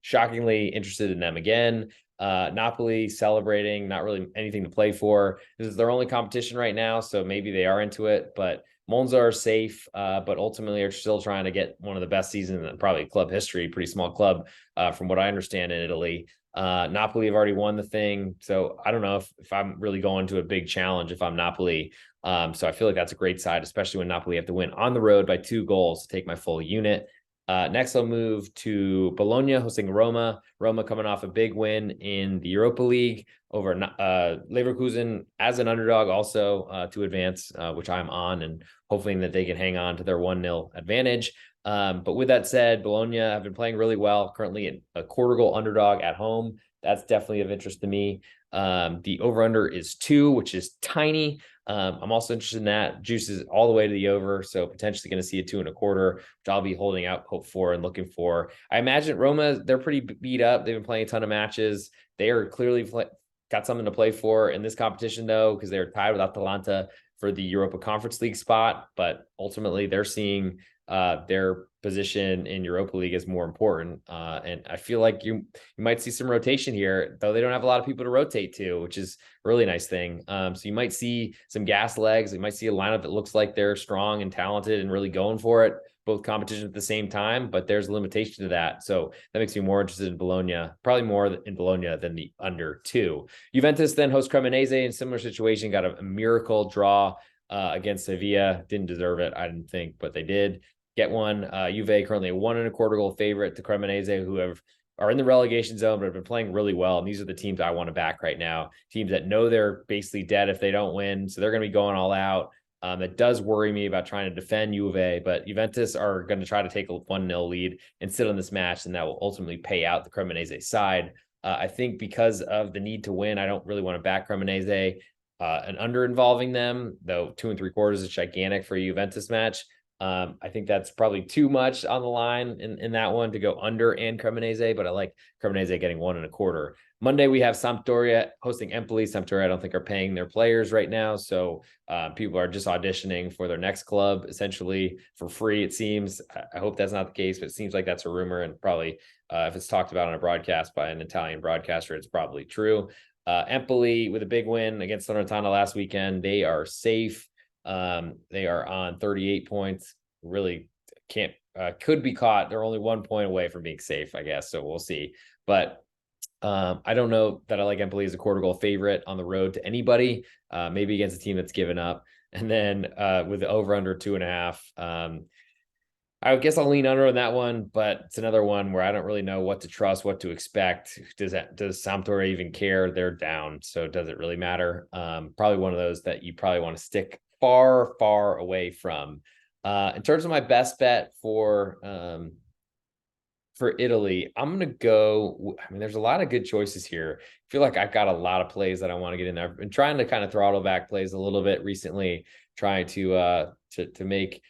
shockingly interested in them again. Napoli celebrating, not really anything to play for. This is their only competition right now, so maybe they are into it, but Monza are safe, but ultimately are still trying to get one of the best seasons in probably club history. Pretty small club, from what I understand, in Italy. Napoli have already won the thing, so I don't know if I'm really going to a big challenge if I'm Napoli. So I feel like that's a great side, especially when Napoli have to win on the road by 2 goals to take my full unit. Next, I'll move to Bologna hosting Roma. Roma coming off a big win in the Europa League over Leverkusen as an underdog, also to advance, which I'm on, and hoping that they can hang on to their 1-0 advantage. But with that said, Bologna have been playing really well, currently a 1/4 goal underdog at home. That's definitely of interest to me. The over-under is 2, which is tiny. I'm also interested in that. Juice is all the way to the over, so potentially going to see a 2.25, which I'll be holding out hope for and looking for. I imagine Roma, they're pretty beat up. They've been playing a ton of matches. They are clearly got something to play for in this competition, though, because they're tied with Atalanta for the Europa Conference League spot. But ultimately, they're seeing their position in Europa League is more important. And I feel like you might see some rotation here, though they don't have a lot of people to rotate to, which is a really nice thing. So you might see some gas legs. You might see a lineup that looks like they're strong and talented and really going for it, both competitions at the same time, but there's a limitation to that. So that makes me more interested in Bologna, probably more in Bologna than the under 2. Juventus then host Cremonese in similar situation, got a miracle draw against Sevilla. Didn't deserve it, I didn't think, but they did get one. Juve currently a 1.25 goal favorite to Cremonese, who are in the relegation zone, but have been playing really well. And these are the teams I want to back right now. Teams that know they're basically dead if they don't win. So they're going to be going all out. It does worry me about trying to defend Juve, but Juventus are going to try to take a 1-0 lead and sit on this match, and that will ultimately pay out the Cremonese side. I think because of the need to win, I don't really want to back Cremonese. An under involving them, though 2.75 is gigantic for a Juventus match. I think that's probably too much on the line in that one to go under and Cremonese, but I like Cremonese getting 1.25. Monday, we have Sampdoria hosting Empoli. Sampdoria, I don't think, are paying their players right now, so people are just auditioning for their next club, essentially, for free, it seems. I hope that's not the case, but it seems like that's a rumor, and probably, if it's talked about on a broadcast by an Italian broadcaster, it's probably true. Empoli, with a big win against Salernitana last weekend, they are safe. They are on 38 points. Really could be caught. They're only 1 point away from being safe, I guess. So we'll see. But I don't know that I like Empoli as a 1/4 goal favorite on the road to anybody. Maybe against a team that's given up. And then with the over under 2.5, I guess I'll lean under on that one, but it's another one where I don't really know what to trust, what to expect. Does Sampdoria even care? They're down, so does it really matter? Probably one of those that you probably want to stick far away from. In terms of my best bet for Italy, I'm gonna go. I mean, there's a lot of good choices here. I feel like I've got a lot of plays that I want to get in there. I've been trying to kind of throttle back plays a little bit recently, trying to make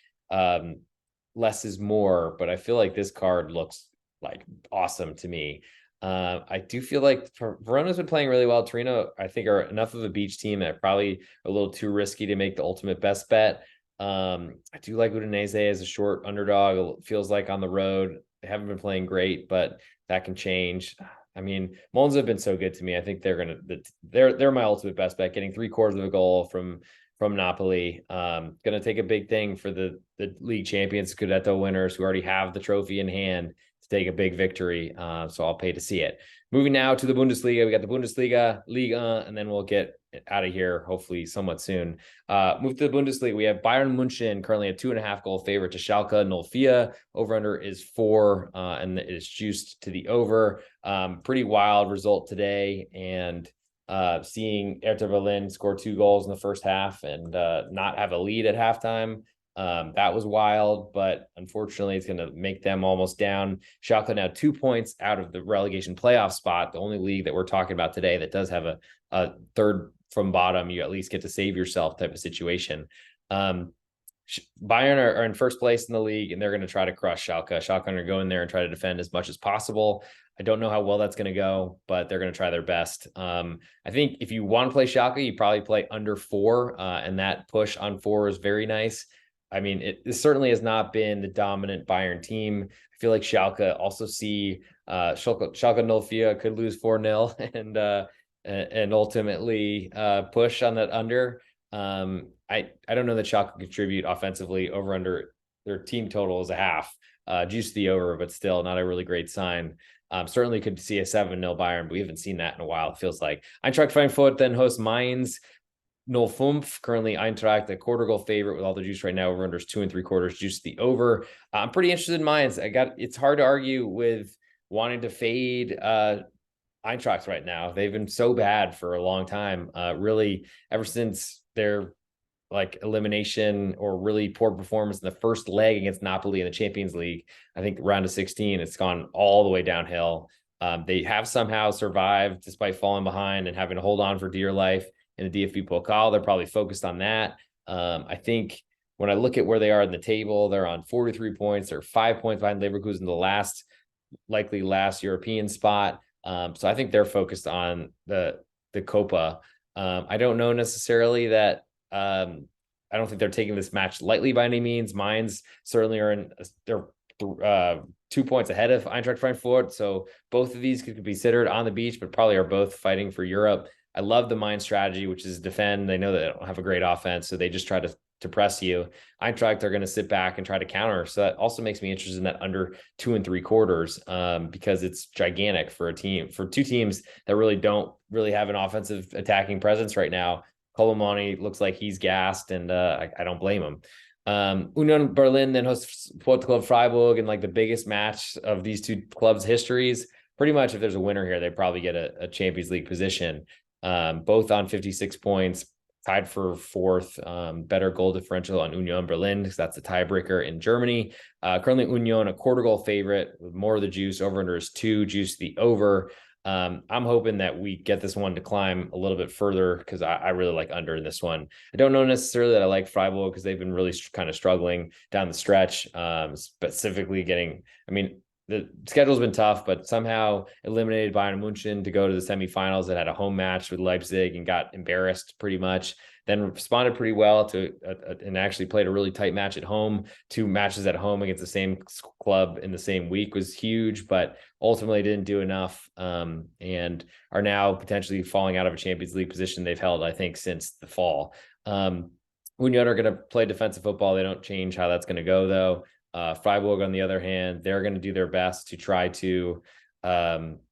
less is more, but I feel like this card looks like awesome to me. I do feel like Verona's been playing really well. Torino, I think, are enough of a beach team that probably a little too risky to make the ultimate best bet. I do like Udinese as a short underdog. It feels like on the road. They haven't been playing great, but that can change. I mean, Monza have been so good to me. I think they're my ultimate best bet, getting 3/4 of a goal from Napoli. Gonna take a big thing for the league champions, Scudetto winners, who already have the trophy in hand, to take a big victory. So I'll pay to see it. Moving now to the Bundesliga. We got the Bundesliga, Liga, and then we'll get out of here hopefully somewhat soon. Move to the Bundesliga. We have Bayern Munchen, currently a 2.5 goal favorite to Schalke 04. Over under is 4, and it is juiced to the over. Pretty wild result today, and seeing Hertha Berlin score 2 goals in the first half and not have a lead at halftime. That was wild, but unfortunately, it's going to make them almost down. Schalke now 2 points out of the relegation playoff spot, the only league that we're talking about today that does have a third from bottom. You at least get to save yourself type of situation. Bayern are in first place in the league, and they're going to try to crush Schalke. Schalke are going to go in there and try to defend as much as possible. I don't know how well that's going to go, but they're going to try their best. I think if you want to play Schalke, you probably play under 4, and that push on 4 is very nice. I mean, it certainly has not been the dominant Bayern team. I feel like Schalke also see Schalke 04 could lose 4-0 and ultimately push on that under. I don't know that Schalke can contribute offensively. Over under their team total is a half. Juice the over, but still not a really great sign. Certainly could see a 7-0 Bayern, but we haven't seen that in a while. It feels like Eintracht Frankfurt then hosts Mainz 05. Currently Eintracht a quarter goal favorite with all the juice right now. Over unders 2 3/4. Juice the over. I'm pretty interested in Mainz. It's hard to argue with wanting to fade Eintracht right now. They've been so bad for a long time. Really ever since their like elimination or really poor performance in the first leg against Napoli in the Champions League. I think round of 16, it's gone all the way downhill. They have somehow survived despite falling behind and having to hold on for dear life in the DFB Pokal. They're probably focused on that. I think when I look at where they are in the table, they're on 43 points. They're 5 points behind Leverkusen, the likely last European spot. So I think they're focused on the Copa. I don't know necessarily that I don't think they're taking this match lightly by any means. Mainz certainly they're 2 points ahead of Eintracht Frankfurt. So both of these could be considered on the beach, but probably are both fighting for Europe. I love the Mainz strategy, which is defend. They know that they don't have a great offense, so they just try to press you. Eintracht are going to sit back and try to counter. So that also makes me interested in that under 2 3/4 because it's gigantic for two teams that really don't have an offensive attacking presence right now. Colomani looks like he's gassed, and I don't blame him. Union Berlin then hosts Sportclub Freiburg in like the biggest match of these two clubs' histories. Pretty much, if there's a winner here, they probably get a Champions League position. Both on 56 points, tied for fourth. Better goal differential on Union Berlin because that's the tiebreaker in Germany. Currently, Union a quarter goal favorite with more of the juice. Over under is 2. Juice the over. I'm hoping that we get this one to climb a little bit further because I really like under in this one. I don't know necessarily that I like Freiburg because they've been really kind of struggling down the stretch, specifically the schedule's been tough, but somehow eliminated Bayern Munich to go to the semifinals that had a home match with Leipzig and got embarrassed pretty much. Then responded pretty well to and actually played a really tight match at home. 2 matches at home against the same club in the same week was huge, but ultimately didn't do enough and are now potentially falling out of a Champions League position they've held, I think, since the fall. Union are going to play defensive football. They don't change how that's going to go, though. Freiburg, on the other hand, they're going to do their best to try to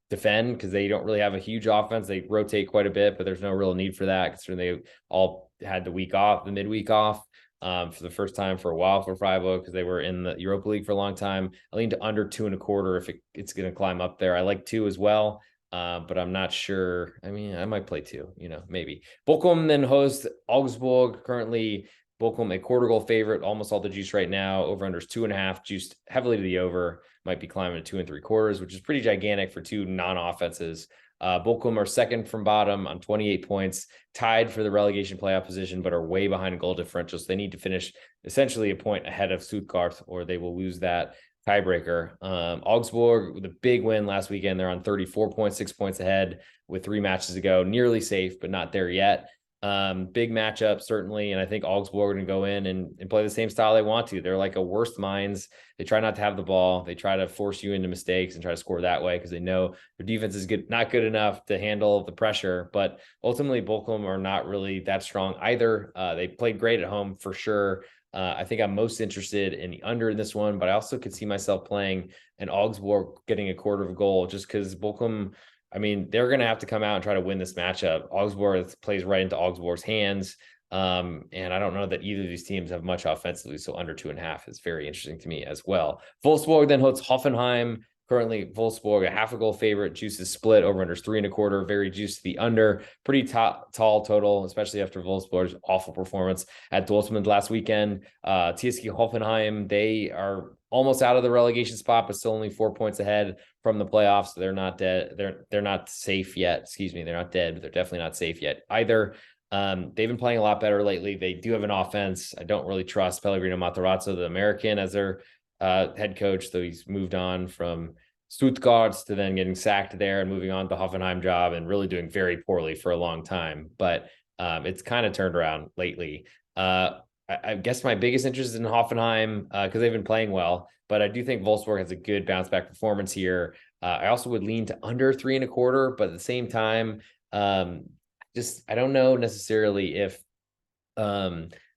defend because they don't really have a huge offense. They rotate quite a bit, but there's no real need for that considering they all had the midweek off for the first time for a while for Freiburg because they were in the Europa League for a long time. I lean to under 2 1/4 if it's going to climb up there. I like 2 as well, but I'm not sure. I mean, I might play 2, maybe. Bochum then hosts Augsburg. Currently, Bochum a quarter goal favorite, almost all the juice right now. Over unders 2.5, juiced heavily to the over. Might be climbing to 2 3/4, which is pretty gigantic for two non-offenses. Bochum are second from bottom on 28 points, tied for the relegation playoff position, but are way behind goal differential. So they need to finish essentially a point ahead of Stuttgart, or they will lose that tiebreaker. Augsburg with a big win last weekend. They're on 34 points, 6 points ahead with 3 matches to go. Nearly safe, but not there yet. Big matchup, certainly. And I think Augsburg are going to go in and play the same style they want to. They're like a worst Mainz. They try not to have the ball. They try to force you into mistakes and try to score that way because they know their defense is not good enough to handle the pressure. But ultimately, Bochum are not really that strong either. They played great at home for sure. I think I'm most interested in the under in this one, but I also could see myself playing an Augsburg getting a quarter of a goal just because Bochum, they're going to have to come out and try to win this matchup. Augsburg plays right into Augsburg's hands. And I don't know that either of these teams have much offensively. So under 2.5 is very interesting to me as well. Wolfsburg then hosts Hoffenheim. Currently, Wolfsburg, a half a goal favorite. Juice is split. Over under 3.25. Very juicy to the under. Pretty tall total, especially after Wolfsburg's awful performance at Dortmund last weekend. TSG Hoffenheim, they are almost out of the relegation spot, but still only 4 points ahead from the playoffs. So they're not dead. They're not safe yet. Excuse me. They're not dead, but they're definitely not safe yet either. They've been playing a lot better lately. They do have an offense. I don't really trust Pellegrino Matarazzo, the American, as their head coach, though he's moved on from Stuttgart to then getting sacked there and moving on to the Hoffenheim job and really doing very poorly for a long time. But it's kind of turned around lately. I guess my biggest interest is in Hoffenheim because they've been playing well, but I do think Wolfsburg has a good bounce back performance here. I also would lean to under 3.25, but at the same time, I don't know necessarily if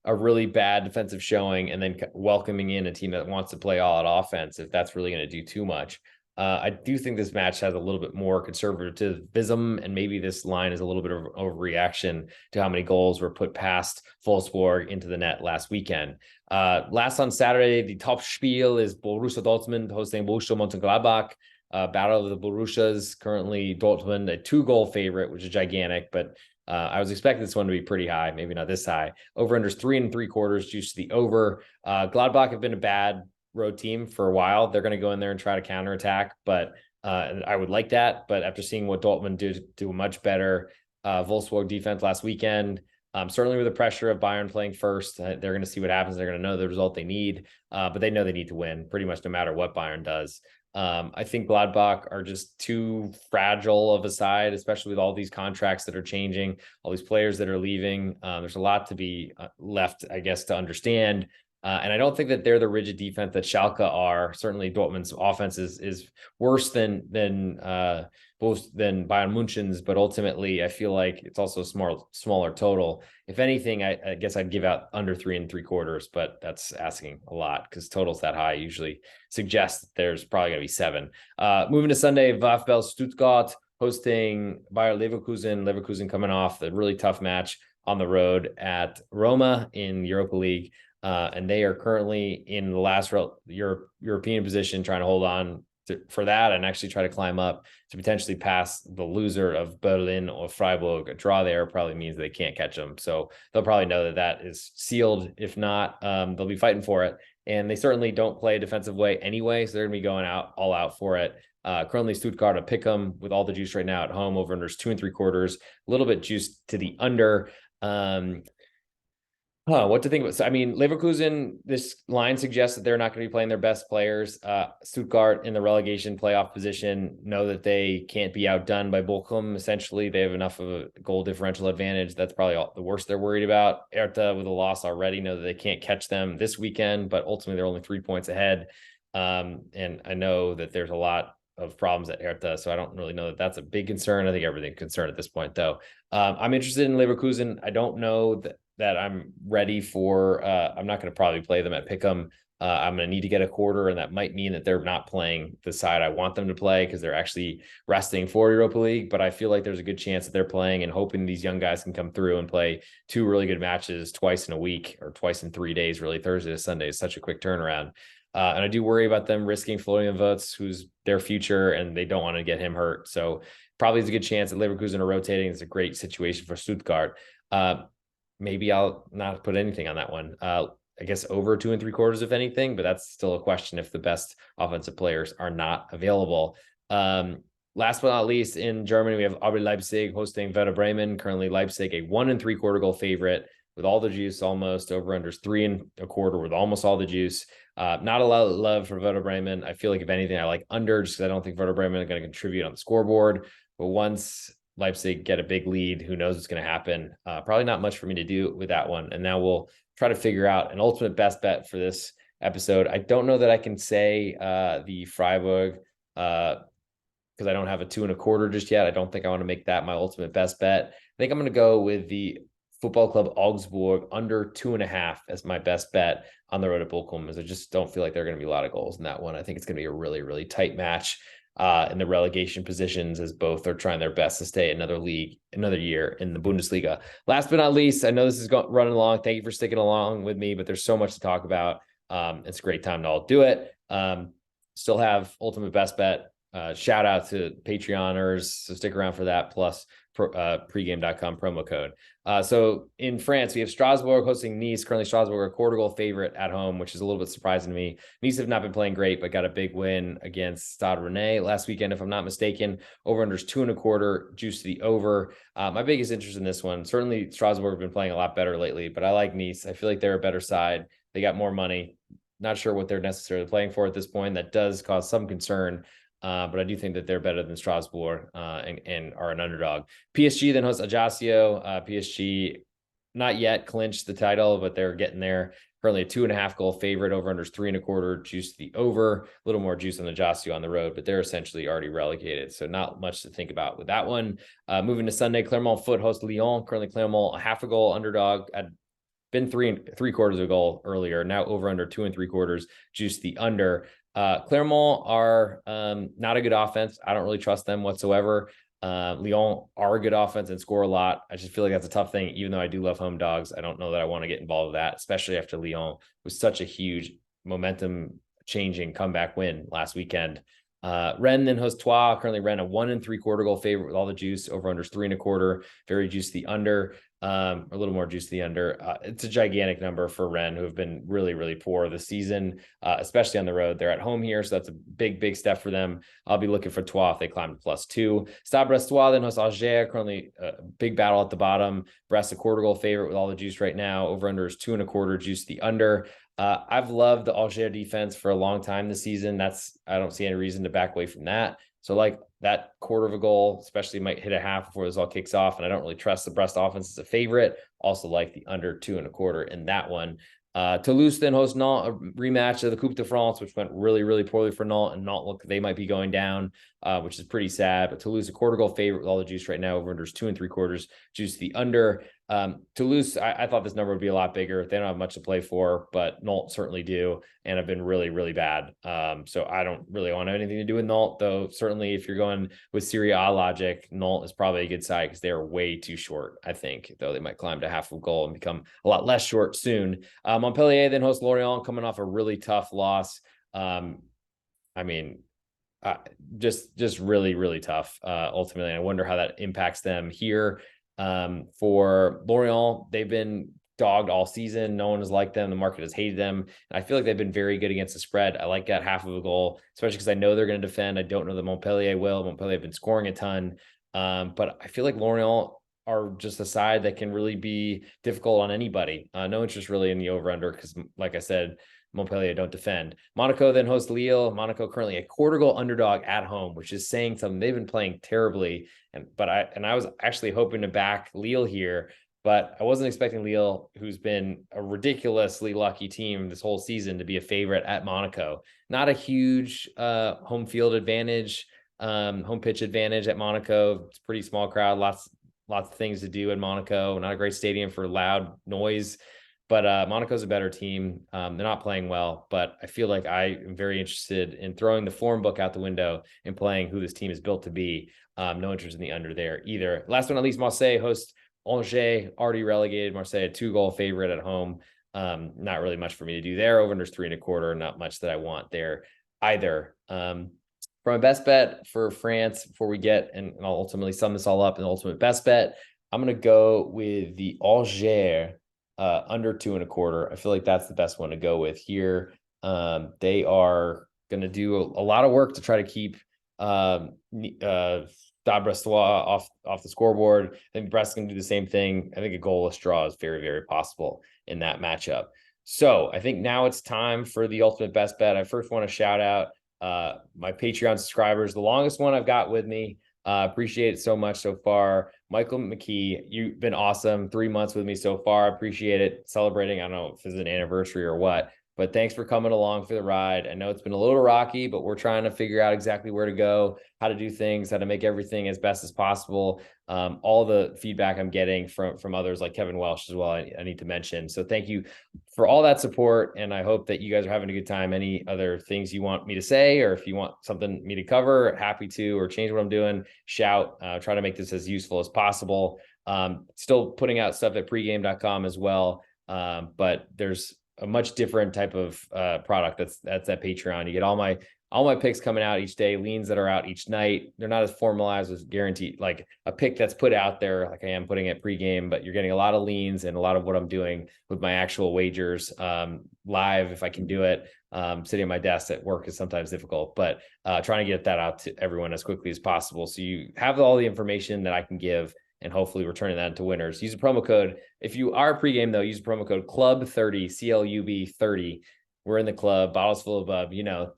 a really bad defensive showing and then welcoming in a team that wants to play all out offense, if that's really going to do too much. I do think this match has a little bit more conservatism, and maybe this line is a little bit of overreaction to how many goals were put past Wolfsburg into the net last weekend. Last on Saturday, the top spiel is Borussia Dortmund hosting Borussia Mönchengladbach. Battle of the Borussias, currently Dortmund, a 2-goal favorite, which is gigantic, but I was expecting this one to be pretty high, maybe not this high. Over under 3.75, juice to the over. Gladbach have been a bad road team for a while. They're going to go in there and try to counterattack, but I would like that. But after seeing what Dortmund do a much better Wolfsburg defense last weekend, certainly with the pressure of Bayern playing first, they're going to see what happens. They're going to know the result they need, but they know they need to win pretty much no matter what Bayern does. I think Gladbach are just too fragile of a side, especially with all these contracts that are changing, all these players that are leaving. There's a lot to be left, I guess, to understand. And I don't think that they're the rigid defense that Schalke are. Certainly, Dortmund's offense is worse than Bayern München's, but ultimately, I feel like it's also a smaller total. If anything, I guess I'd give out under 3.75, but that's asking a lot because totals that high usually suggest that there's probably going to be 7. Moving to Sunday, VfL Stuttgart hosting Bayer Leverkusen. Leverkusen coming off a really tough match on the road at Roma in Europa League. And they are currently in the last European position, trying to hold on for that and actually try to climb up to potentially pass the loser of Berlin or Freiburg. A draw there probably means they can't catch them. So they'll probably know that is sealed. If not, they'll be fighting for it. And they certainly don't play a defensive way anyway. So they're going to be going all out for it. Currently Stuttgart, a pick 'em with all the juice right now at home. Over unders 2.75, a little bit juiced to the under. What to think about? So, I mean, Leverkusen, this line suggests that they're not going to be playing their best players. Stuttgart in the relegation playoff position know that they can't be outdone by Bochum. Essentially, they have enough of a goal differential advantage. That's probably the worst they're worried about. Hertha, with a loss already, know that they can't catch them this weekend, but ultimately they're only 3 points ahead. And I know that there's a lot of problems at Hertha, so I don't really know that that's a big concern. I think everything's concerned at this point, though. I'm interested in Leverkusen. I don't know that I'm ready for. I'm not going to probably play them at Pick'em. I'm going to need to get a quarter, and that might mean that they're not playing the side I want them to play because they're actually resting for Europa League. But I feel like there's a good chance that they're playing and hoping these young guys can come through and play 2 really good matches twice in a week or twice in 3 days. Really, Thursday to Sunday is such a quick turnaround. And I do worry about them risking Florian Wirtz, who's their future, and they don't want to get him hurt. So probably is a good chance that Leverkusen are rotating. It's a great situation for Stuttgart. Maybe I'll not put anything on that one. I guess over 2.75, if anything, but that's still a question if the best offensive players are not available. Last but not least, in Germany, we have RB Leipzig hosting Werder Bremen. Currently, Leipzig, a 1.75 goal favorite with all the juice almost. Over unders 3.25 with almost all the juice. Not a lot of love for Werder Bremen. I feel like if anything, I like under just because I don't think Werder Bremen are going to contribute on the scoreboard. But once Leipzig get a big lead, who knows what's going to happen? Probably not much for me to do with that one. And now we'll try to figure out an ultimate best bet for this episode. I don't know that I can say the Freiburg because I don't have a 2.25 just yet. I don't think I want to make that my ultimate best bet. I think I'm going to go with the Football Club Augsburg under 2.5 as my best bet on the road at Bochum, as I just don't feel like there are going to be a lot of goals in that one. I think it's going to be a really, really tight match in the relegation positions, as both are trying their best to stay another year in the Bundesliga. Last but not least, I know this is running along. Thank you for sticking along with me, but there's so much to talk about. It's a great time to all do it. Still have ultimate best bet. Shout out to Patreoners. So stick around for that. Plus pregame.com promo code. So in France, we have Strasbourg hosting Nice. Currently, Strasbourg a quarter goal favorite at home, which is a little bit surprising to me. Nice have not been playing great, but got a big win against Stade Rennais last weekend, if I'm not mistaken. Over-under's 2.25, juice to the over. My biggest interest in this one, certainly Strasbourg have been playing a lot better lately, but I like Nice. I feel like they're a better side. They got more money. Not sure what they're necessarily playing for at this point. That does cause some concern. But I do think that they're better than Strasbourg and are an underdog. PSG then hosts Ajaccio. PSG not yet clinched the title, but they're getting there. Currently a 2.5 goal favorite. Over unders 3.25, juice to the over. A little more juice on Ajaccio on the road, but they're essentially already relegated. So not much to think about with that one. Moving to Sunday, Clermont Foot hosts Lyon. Currently Clermont a 0.5 goal underdog. I'd been 3.75 of a goal earlier. Now over under 2.75, juice the under. Clermont are not a good offense. I don't really trust them whatsoever. Lyon are a good offense and score a lot. I just feel like that's a tough thing, even though I do love home dogs. I don't know that I want to get involved with that, especially after Lyon was such a huge momentum changing comeback win last weekend. Rennes then hosts Troyes. Currently Rennes a 1.75 goal favorite with all the juice. Over unders 3.25. Very juice the under. A little more juice to the under. It's a gigantic number for Rennes, who have been really, really poor this season, especially on the road. They're at home here, so that's a big, big step for them. I'll be looking for Troyes if they climb to +2. Stade Brestois then hosts Angers. Currently a big battle at the bottom. Brest a quarter goal favorite with all the juice right now. Over under is 2.25, juice the under. I've loved the Angers defense for a long time this season. I don't see any reason to back away from that. So like that quarter of a goal, especially might hit a half before this all kicks off. And I don't really trust the Brest offense as a favorite. Also like the under 2.25 in that one. Toulouse then hosts Nantes, a rematch of the Coupe de France, which went really, really poorly for Nantes. And Nantes look, they might be going down, which is pretty sad. But Toulouse a quarter goal favorite with all the juice right now. Over unders 2.75, juice the under. Toulouse, I thought this number would be a lot bigger. They don't have much to play for, but Nantes certainly do, and have been really, really bad. So I don't really want anything to do with Nantes, though. Certainly, if you're going with Serie A logic, Nantes is probably a good side because they are way too short. I think, though they might climb to half a goal and become a lot less short soon. Montpellier then hosts Lorient, coming off a really tough loss. Just really, really tough. Ultimately, I wonder how that impacts them here. For Lorient, they've been dogged all season. No one has liked them. The market has hated them. And I feel like they've been very good against the spread. I like that half of a goal, especially because I know they're going to defend. I don't know that Montpellier will. Montpellier have been scoring a ton. But I feel like Lorient are just a side that can really be difficult on anybody. No interest really in the over-under because, like I said, Montpellier don't defend. Monaco then hosts Lille. Monaco currently a quarter goal underdog at home, which is saying something. They've been playing terribly. But I was actually hoping to back Lille here, but I wasn't expecting Lille, who's been a ridiculously lucky team this whole season, to be a favorite at Monaco. Not a huge home field advantage, home pitch advantage at Monaco. It's a pretty small crowd, lots of things to do in Monaco. Not a great stadium for loud noise. But Monaco's a better team. They're not playing well, but I feel like I am very interested in throwing the form book out the window and playing who this team is built to be. No interest in the under there either. Last but not least, Marseille hosts Angers, already relegated. Marseille a 2-goal favorite at home. Not really much for me to do there. Over unders 3.25. Not much that I want there either. From a best bet for France, before we get, and I'll ultimately sum this all up in the ultimate best bet, I'm going to go with the Angers under 2.25. I feel like that's the best one to go with here. They are going to do a lot of work to try to keep Stade Brestois off the scoreboard. I think Brest can do the same thing. I think a goalless draw is very, very possible in that matchup. So I think now it's time for the ultimate best bet. I first want to shout out my Patreon subscribers, the longest one I've got with me. Appreciate it so much so far. Michael McKee, you've been awesome. 3 months with me so far. Appreciate it. Celebrating, I don't know if it's an anniversary or what, but thanks for coming along for the ride. I know it's been a little rocky, but we're trying to figure out exactly where to go, how to do things, how to make everything as best as possible. All the feedback I'm getting from others like Kevin Welsh as well, I need to mention. So thank you for all that support, and I hope that you guys are having a good time. Any other things you want me to say, or if you want something me to cover, happy to, or change what I'm doing, shout. Try to make this as useful as possible. Still putting out stuff at pregame.com as well, but there's a much different type of product that's at Patreon. You get all all my picks coming out each day, leans that are out each night. They're not as formalized as guaranteed, like a pick that's put out there, like I am putting it pregame, but you're getting a lot of leans and a lot of what I'm doing with my actual wagers live if I can do it. Sitting at my desk at work is sometimes difficult, but trying to get that out to everyone as quickly as possible. So you have all the information that I can give and hopefully returning that into winners. Use a promo code. If you are pregame though, use a promo code CLUB30, CLUB 30. We're in the club, bottles full of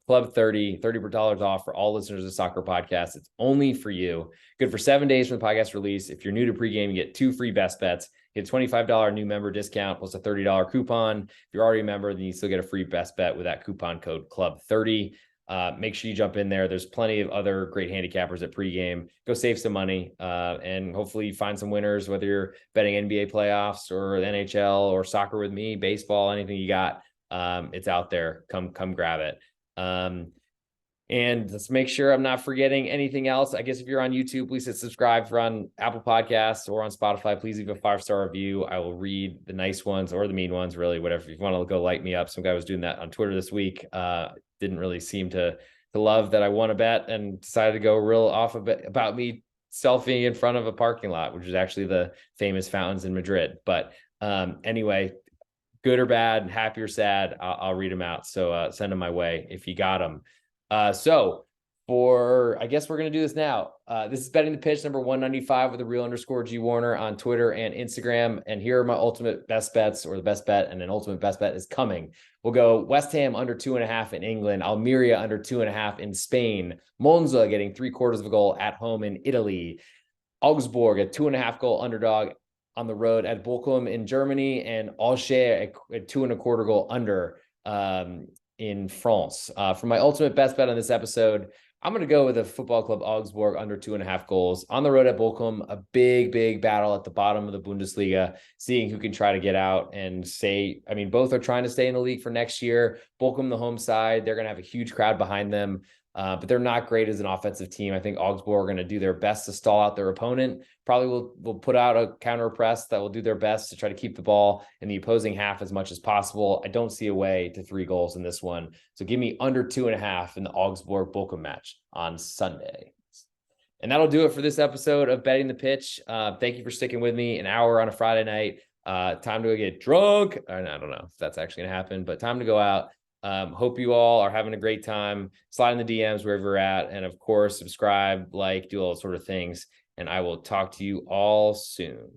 Club 30, $30 off for all listeners of Soccer Podcast. It's only for you. Good for 7 days from the podcast release. If you're new to pregame, you get 2 free best bets. You get a $25 new member discount plus a $30 coupon. If you're already a member, then you still get a free best bet with that coupon code CLUB30. Make sure you jump in there. There's plenty of other great handicappers at pregame. Go save some money and hopefully find some winners, whether you're betting NBA playoffs or the NHL or soccer with me, baseball, anything you got. It's out there. Come grab it. And let's make sure I'm not forgetting anything else. I guess if you're on YouTube, please hit subscribe. If you're on Apple Podcasts or on Spotify, please leave a 5-star review. I will read the nice ones or the mean ones, really, whatever. If you want to go light me up. Some guy was doing that on Twitter this week. Didn't really seem to love that I won a bet and decided to go real off a bit about me selfieing in front of a parking lot, which is actually the famous fountains in Madrid. But anyway, good or bad, happy or sad, I'll read them out. So send them my way if you got them. So I guess we're going to do this now. This is Betting the Pitch number 195 with the _G Warner on Twitter and Instagram. And here are my ultimate best bets, or the best bet, and an ultimate best bet is coming. We'll go West Ham under 2.5 in England, Almeria under 2.5 in Spain, Monza getting 3/4 of a goal at home in Italy, Augsburg a 2.5 goal underdog on the road at Bochum in Germany, and Auxerre a 2.25 goal under in France. For my ultimate best bet on this episode, I'm going to go with a Football Club Augsburg under 2.5 goals on the road at Bochum. A big battle at the bottom of the Bundesliga, seeing who can try to get out and say, I mean, both are trying to stay in the league for next year. Bochum, the home side, they're going to have a huge crowd behind them. But they're not great as an offensive team. I think Augsburg are going to do their best to stall out their opponent. Probably will put out a counter press that will do their best to try to keep the ball in the opposing half as much as possible. I don't see a way to 3 goals in this one. So give me under 2.5 in the Augsburg-Bochum match on Sunday. And that'll do it for this episode of Betting the Pitch. Thank you for sticking with me an hour on a Friday night. Time to go get drunk. I don't know if that's actually going to happen, but time to go out. Hope you all are having a great time. Slide in the DMs wherever you're at. And of course, subscribe, like, do all sort of things. And I will talk to you all soon.